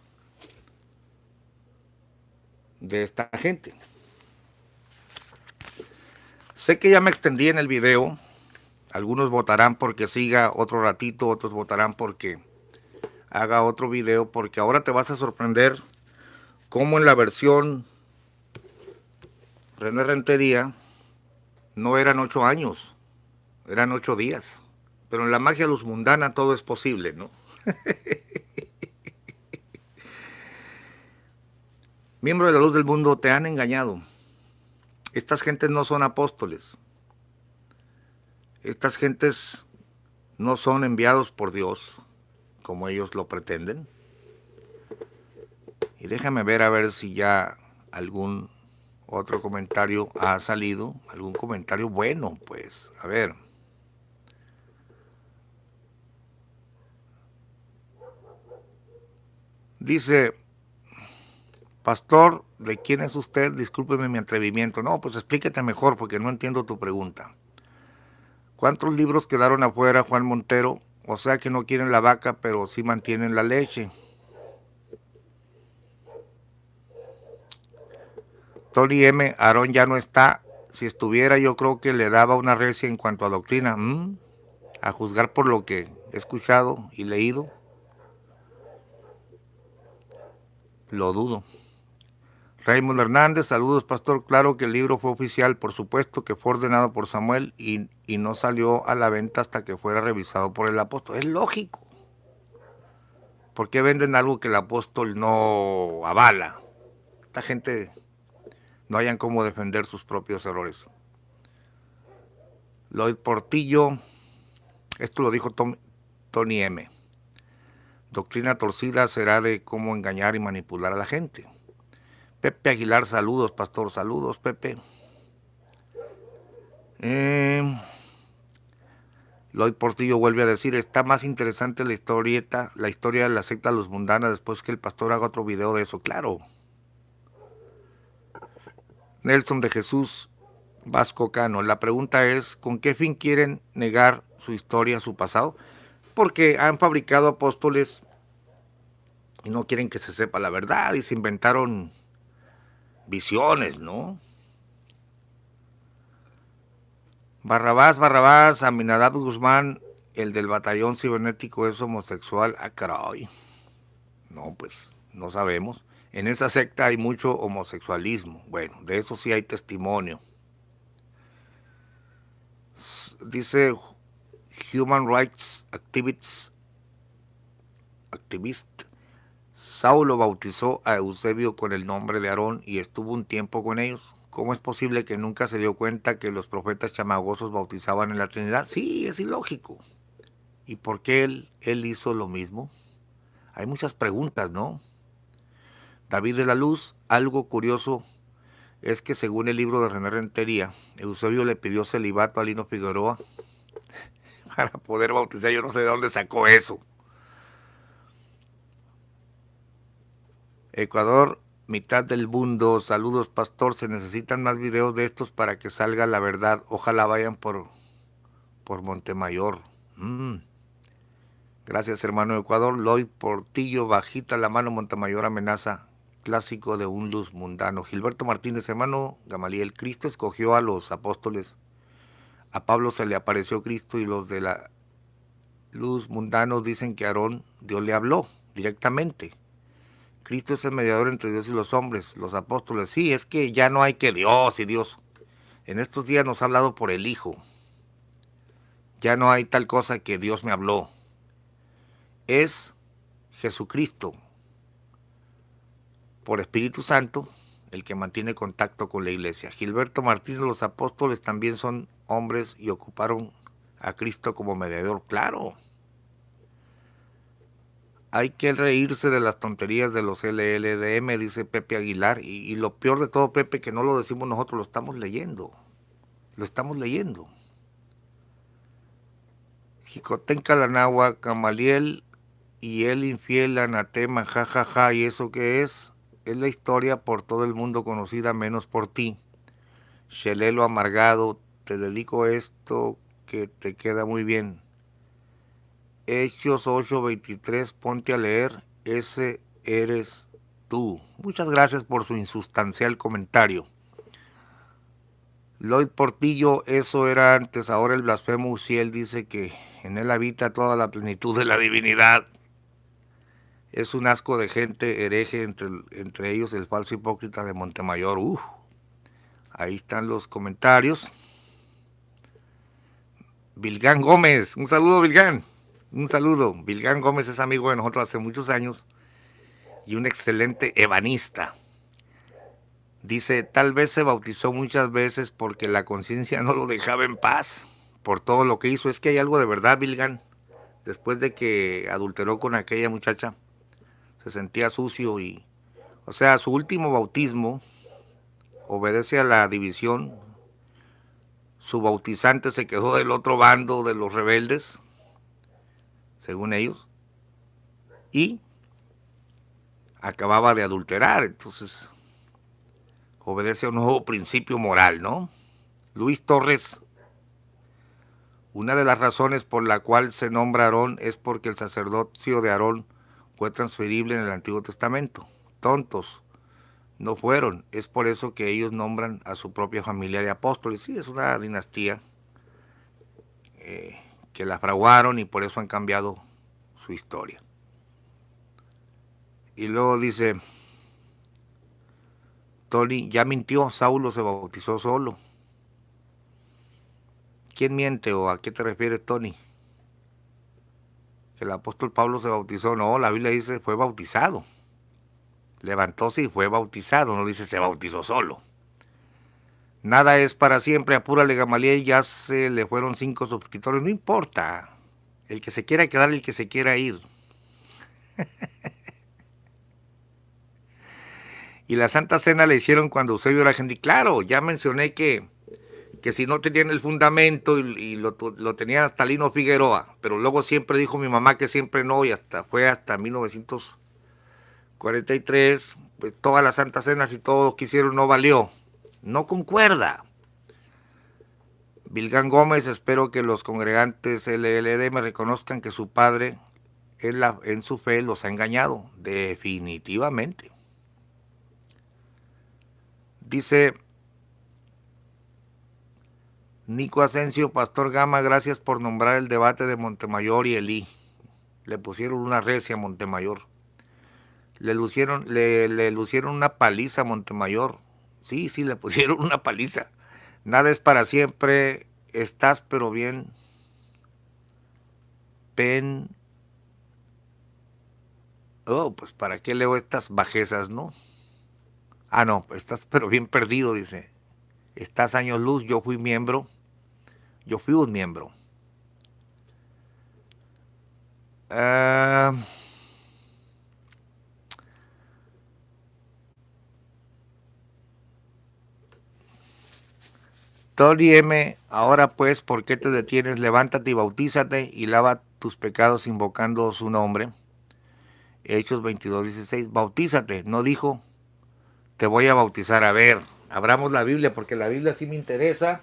de esta gente. Sé que ya me extendí en el video. Algunos votarán porque siga otro ratito, otros votarán porque haga otro video, porque ahora te vas a sorprender cómo en la versión René Rentería no eran 8 años, eran 8 días. Pero en la magia luz mundana todo es posible, ¿no? Miembro de la luz del mundo, te han engañado. Estas gentes no son apóstoles. Estas gentes no son enviados por Dios, como ellos lo pretenden. Y déjame ver a ver si ya algún otro comentario ha salido, algún comentario bueno, pues, a ver. Dice, pastor, ¿de quién es usted? Discúlpeme mi atrevimiento. No, pues explíquete mejor porque no entiendo tu pregunta. ¿Cuántos libros quedaron afuera, Juan Montero? O sea que no quieren la vaca, pero sí mantienen la leche. Tony M., Aarón ya no está. Si estuviera, yo creo que le daba una recia en cuanto a doctrina. A juzgar por lo que he escuchado y leído, lo dudo. Raymond Hernández, saludos, pastor. Claro que el libro fue oficial, por supuesto que fue ordenado por Samuel y no salió a la venta hasta que fuera revisado por el apóstol. Es lógico. ¿Por qué venden algo que el apóstol no avala? Esta gente no hayan cómo defender sus propios errores. Lloyd Portillo, esto lo dijo Tony M. Doctrina torcida será de cómo engañar y manipular a la gente. Pepe Aguilar, saludos, pastor, saludos, Pepe. Lloyd Portillo vuelve a decir, está más interesante la historieta, la historia de la secta Luz Mundana después que el pastor haga otro video de eso, claro. Nelson de Jesús Vasco Cano, la pregunta es, ¿con qué fin quieren negar su historia, su pasado? Porque han fabricado apóstoles y no quieren que se sepa la verdad y se inventaron visiones, ¿no? Barrabás, Aminadab Guzmán, el del batallón cibernético es homosexual. Ah, caray. No, pues, no sabemos. En esa secta hay mucho homosexualismo. Bueno, de eso sí hay testimonio. Dice Human Rights Activist, Saulo bautizó a Eusebio con el nombre de Aarón y estuvo un tiempo con ellos. ¿Cómo es posible que nunca se dio cuenta que los profetas chamagosos bautizaban en la Trinidad? Sí, es ilógico. ¿Y por qué él hizo lo mismo? Hay muchas preguntas, ¿no? David de la Luz, algo curioso es que según el libro de René Rentería, Eusebio le pidió celibato a Lino Figueroa para poder bautizar. Yo no sé de dónde sacó eso. Ecuador, mitad del mundo. Saludos, pastor. Se necesitan más videos de estos para que salga la verdad. Ojalá vayan por Montemayor. Gracias, hermano Ecuador. Lloyd Portillo, bajita la mano, Montemayor amenaza. Clásico de un luz mundano. Gilberto Martínez, hermano Gamaliel. Cristo escogió a los apóstoles. A Pablo se le apareció Cristo y los de la luz mundanos dicen que a Aarón Dios le habló directamente. Cristo es el mediador entre Dios y los hombres, los apóstoles. Sí, es que ya no hay que Dios y Dios. En estos días nos ha hablado por el Hijo. Ya no hay tal cosa que Dios me habló. Es Jesucristo, por Espíritu Santo, el que mantiene contacto con la iglesia. Gilberto Martínez, los apóstoles también son hombres y ocuparon a Cristo como mediador. Claro. Hay que reírse de las tonterías de los LLDM, dice Pepe Aguilar. Y lo peor de todo, Pepe, que no lo decimos nosotros, lo estamos leyendo. Lo estamos leyendo. Jicotenca Lanagua, Camaliel y el infiel anatema, jajaja, ja, ja, ¿y eso qué es? Es la historia por todo el mundo conocida, menos por ti. Shelelo amargado, te dedico esto que te queda muy bien. Hechos 8:23, ponte a leer, ese eres tú. Muchas gracias por su insustancial comentario. Lloyd Portillo, eso era antes, ahora el blasfemo Uciel dice que en él habita toda la plenitud de la divinidad. Es un asco de gente hereje, entre ellos el falso hipócrita de Montemayor. Ahí están los comentarios. Vilgán Gómez, un saludo, Vilgán. Un saludo. Vilgán Gómez es amigo de nosotros hace muchos años y un excelente ebanista. Dice, tal vez se bautizó muchas veces porque la conciencia no lo dejaba en paz por todo lo que hizo. Es que hay algo de verdad, Vilgán. Después de que adulteró con aquella muchacha, se sentía sucio y, o sea, su último bautismo obedece a la división. Su bautizante se quedó del otro bando de los rebeldes, según ellos, y acababa de adulterar. Entonces, obedece a un nuevo principio moral, ¿no? Luis Torres, una de las razones por la cual se nombra Aarón es porque el sacerdocio de Aarón fue transferible en el Antiguo Testamento. Tontos no fueron, es por eso que ellos nombran a su propia familia de apóstoles. Sí, es una dinastía que la fraguaron y por eso han cambiado su historia. Y luego dice, Tony, ya mintió, Saulo se bautizó solo. ¿Quién miente o a qué te refieres, Tony? Que el apóstol Pablo se bautizó. No, la Biblia dice fue bautizado. Levantóse y fue bautizado, no dice se bautizó solo. Nada es para siempre, apúrale Gamaliel, ya se le fueron 5 suscriptores, no importa. El que se quiera quedar, el que se quiera ir. Y la Santa Cena la hicieron cuando Eusebio era gente. Claro, ya mencioné que si no tenían el fundamento y lo tenía hasta Lino Figueroa, pero luego siempre dijo mi mamá que siempre no, y fue hasta 1943, pues todas las Santas Cenas y todo lo que hicieron no valió. No concuerda. Vilgán Gómez, espero que los congregantes LLD me reconozcan que su padre en su fe los ha engañado, definitivamente. Dice Nico Asensio, Pastor Gama, gracias por nombrar el debate de Montemayor y Elí. Le pusieron una recia a Montemayor. Le lucieron una paliza a Montemayor. Sí, le pusieron una paliza. Nada es para siempre, estás pero bien. Oh, pues para qué leo estas bajezas, ¿no? Ah, no, estás pero bien perdido, dice. Estás años luz, yo fui un miembro. Tony M., ahora pues, ¿por qué te detienes? Levántate y bautízate y lava tus pecados invocando su nombre. Hechos 22:16, bautízate, no dijo, te voy a bautizar. A ver, abramos la Biblia, porque la Biblia sí me interesa.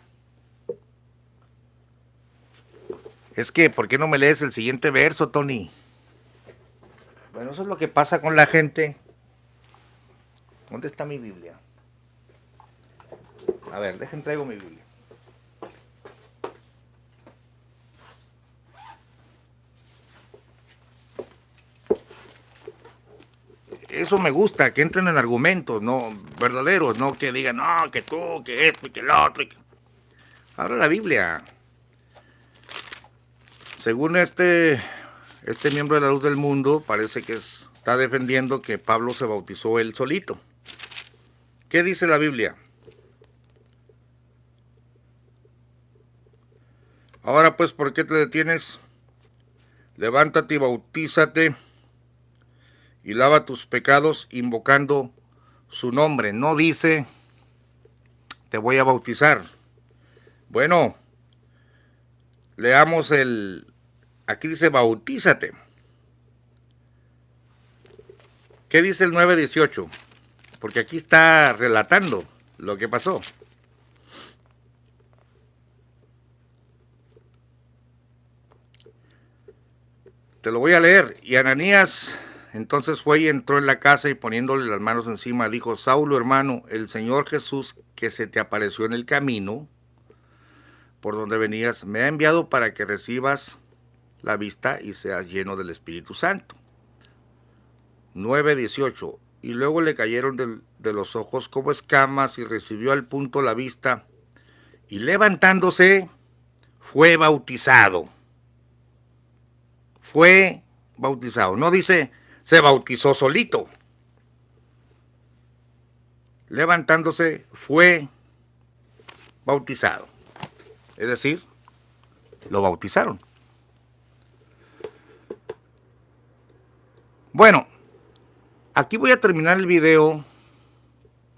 Es que, ¿por qué no me lees el siguiente verso, Tony? Bueno, eso es lo que pasa con la gente. ¿Dónde está mi Biblia? A ver, dejen traigo mi Biblia. Eso me gusta, que entren en argumentos, no verdaderos, no que digan, no, que tú, que esto y que el otro. Abra la Biblia. Según este miembro de la Luz del Mundo, parece que está defendiendo que Pablo se bautizó él solito. ¿Qué dice la Biblia? Ahora pues, ¿por qué te detienes? Levántate y bautízate y lava tus pecados invocando su nombre. No dice, te voy a bautizar. Bueno, leamos aquí dice, bautízate. ¿Qué dice el 9:18? Porque aquí está relatando lo que pasó. Te lo voy a leer. Y Ananías entonces fue y entró en la casa y poniéndole las manos encima dijo, Saulo, hermano, el Señor Jesús que se te apareció en el camino por donde venías, me ha enviado para que recibas la vista y seas lleno del Espíritu Santo. 9:18. Y luego le cayeron de los ojos como escamas y recibió al punto la vista y levantándose fue bautizado. Fue bautizado. No dice se bautizó solito. Levantándose fue bautizado. Es decir, lo bautizaron. Bueno, aquí voy a terminar el video,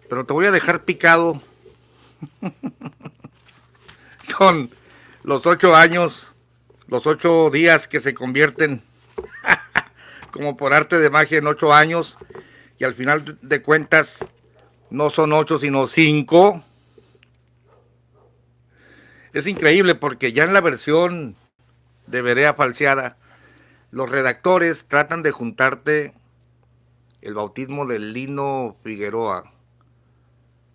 pero te voy a dejar picado con los 8 años, los 8 días que se convierten como por arte de magia en 8 años, y al final de cuentas no son 8 sino 5. Es increíble porque ya en la versión de Berea falseada, los redactores tratan de juntarte el bautismo de Lino Figueroa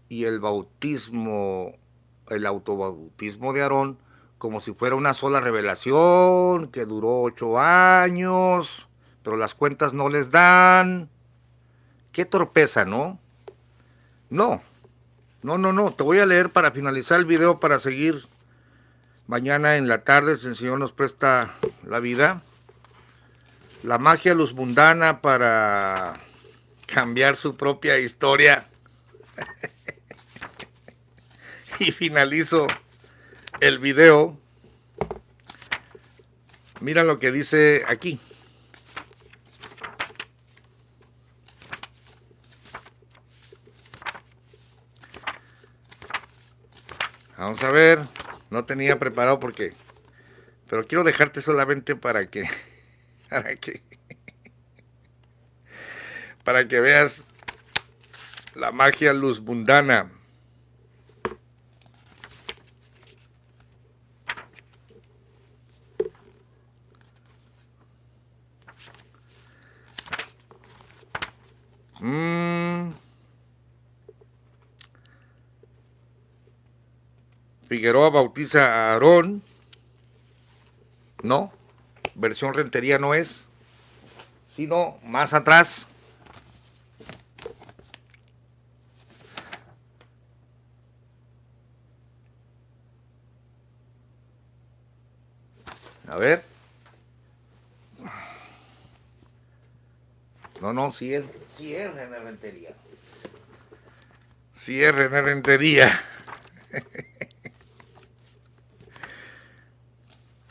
y el autobautismo de Aarón como si fuera una sola revelación que duró 8 años, pero las cuentas no les dan. Qué torpeza, ¿no? No, te voy a leer para finalizar el video, para seguir mañana en la tarde, si el Señor nos presta la vida. La magia luz mundana para cambiar su propia historia. Y finalizo el video. Mira lo que dice aquí. Vamos a ver. No tenía preparado pero quiero dejarte solamente para que veas la magia luz mundana. Figueroa bautiza a Aarón. No, versión Rentería no es, sino más atrás. A ver. No, sí es René Rentería. Sí es René Rentería.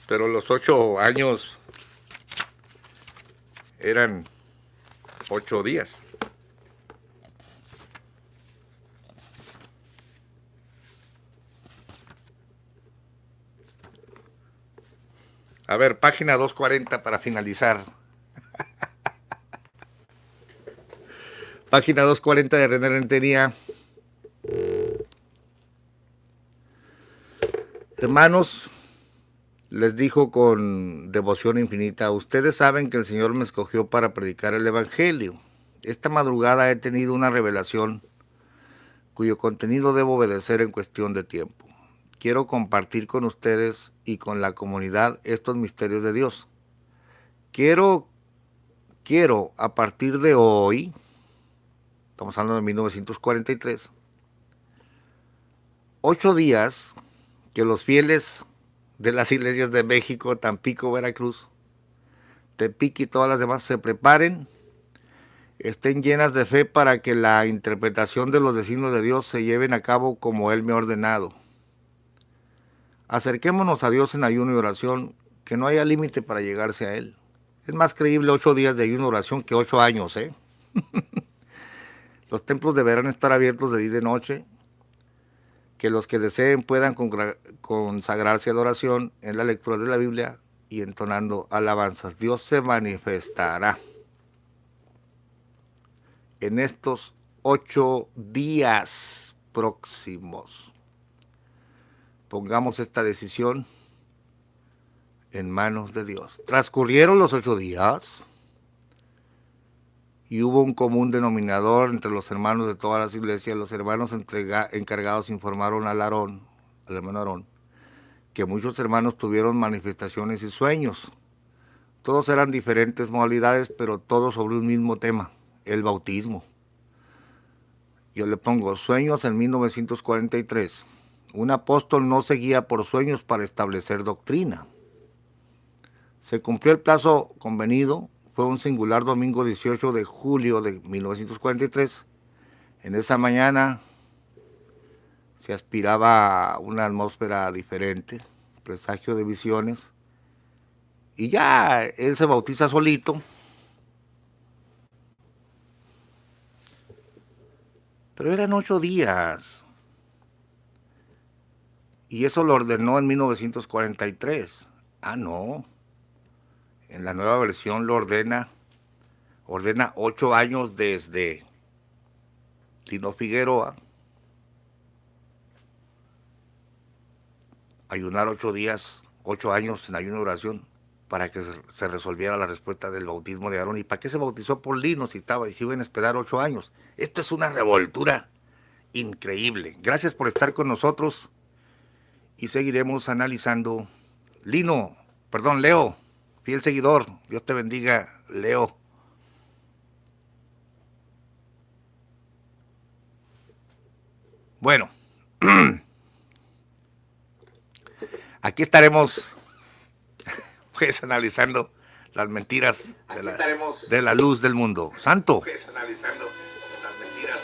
Pero los 8 años eran 8 días. A ver, página 240 para finalizar. Página 240 de René Rentería. Hermanos, les dijo con devoción infinita, ustedes saben que el Señor me escogió para predicar el Evangelio. Esta madrugada he tenido una revelación cuyo contenido debo obedecer en cuestión de tiempo. Quiero compartir con ustedes y con la comunidad estos misterios de Dios. Quiero a partir de hoy, estamos hablando de 1943, 8 días que los fieles de las iglesias de México, Tampico, Veracruz, Tepic y todas las demás se preparen, estén llenas de fe para que la interpretación de los designios de Dios se lleven a cabo como Él me ha ordenado. Acerquémonos a Dios en ayuno y oración, que no haya límite para llegarse a Él. Es más creíble 8 días de ayuno y oración que 8 años, ¿eh? Los templos deberán estar abiertos de día y de noche, que los que deseen puedan consagrarse a la oración en la lectura de la Biblia y entonando alabanzas. Dios se manifestará en estos 8 días próximos. Pongamos esta decisión en manos de Dios. Transcurrieron los 8 días y hubo un común denominador entre los hermanos de todas las iglesias. Los hermanos encargados informaron al hermano Aarón, que muchos hermanos tuvieron manifestaciones y sueños. Todos eran diferentes modalidades, pero todos sobre un mismo tema, el bautismo. Yo le pongo sueños en 1943. Un apóstol no se guía por sueños para establecer doctrina. Se cumplió el plazo convenido. Fue un singular domingo 18 de julio de 1943. En esa mañana se aspiraba a una atmósfera diferente, presagio de visiones. Y ya él se bautiza solito. Pero eran 8 días. Y eso lo ordenó en 1943. Ah, no. En la nueva versión lo ordena 8 años desde Tino Figueroa. Ayunar 8 días, 8 años en ayuno y oración para que se resolviera la respuesta del bautismo de Aarón. ¿Y para qué se bautizó por Lino si iban a esperar 8 años? Esto es una revoltura increíble. Gracias por estar con nosotros y seguiremos analizando. Leo, fiel seguidor, Dios te bendiga, Leo. Bueno, aquí estaremos pues analizando las mentiras de la luz del mundo. Santo. Pues analizando las mentiras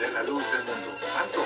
de la luz del mundo. Santo.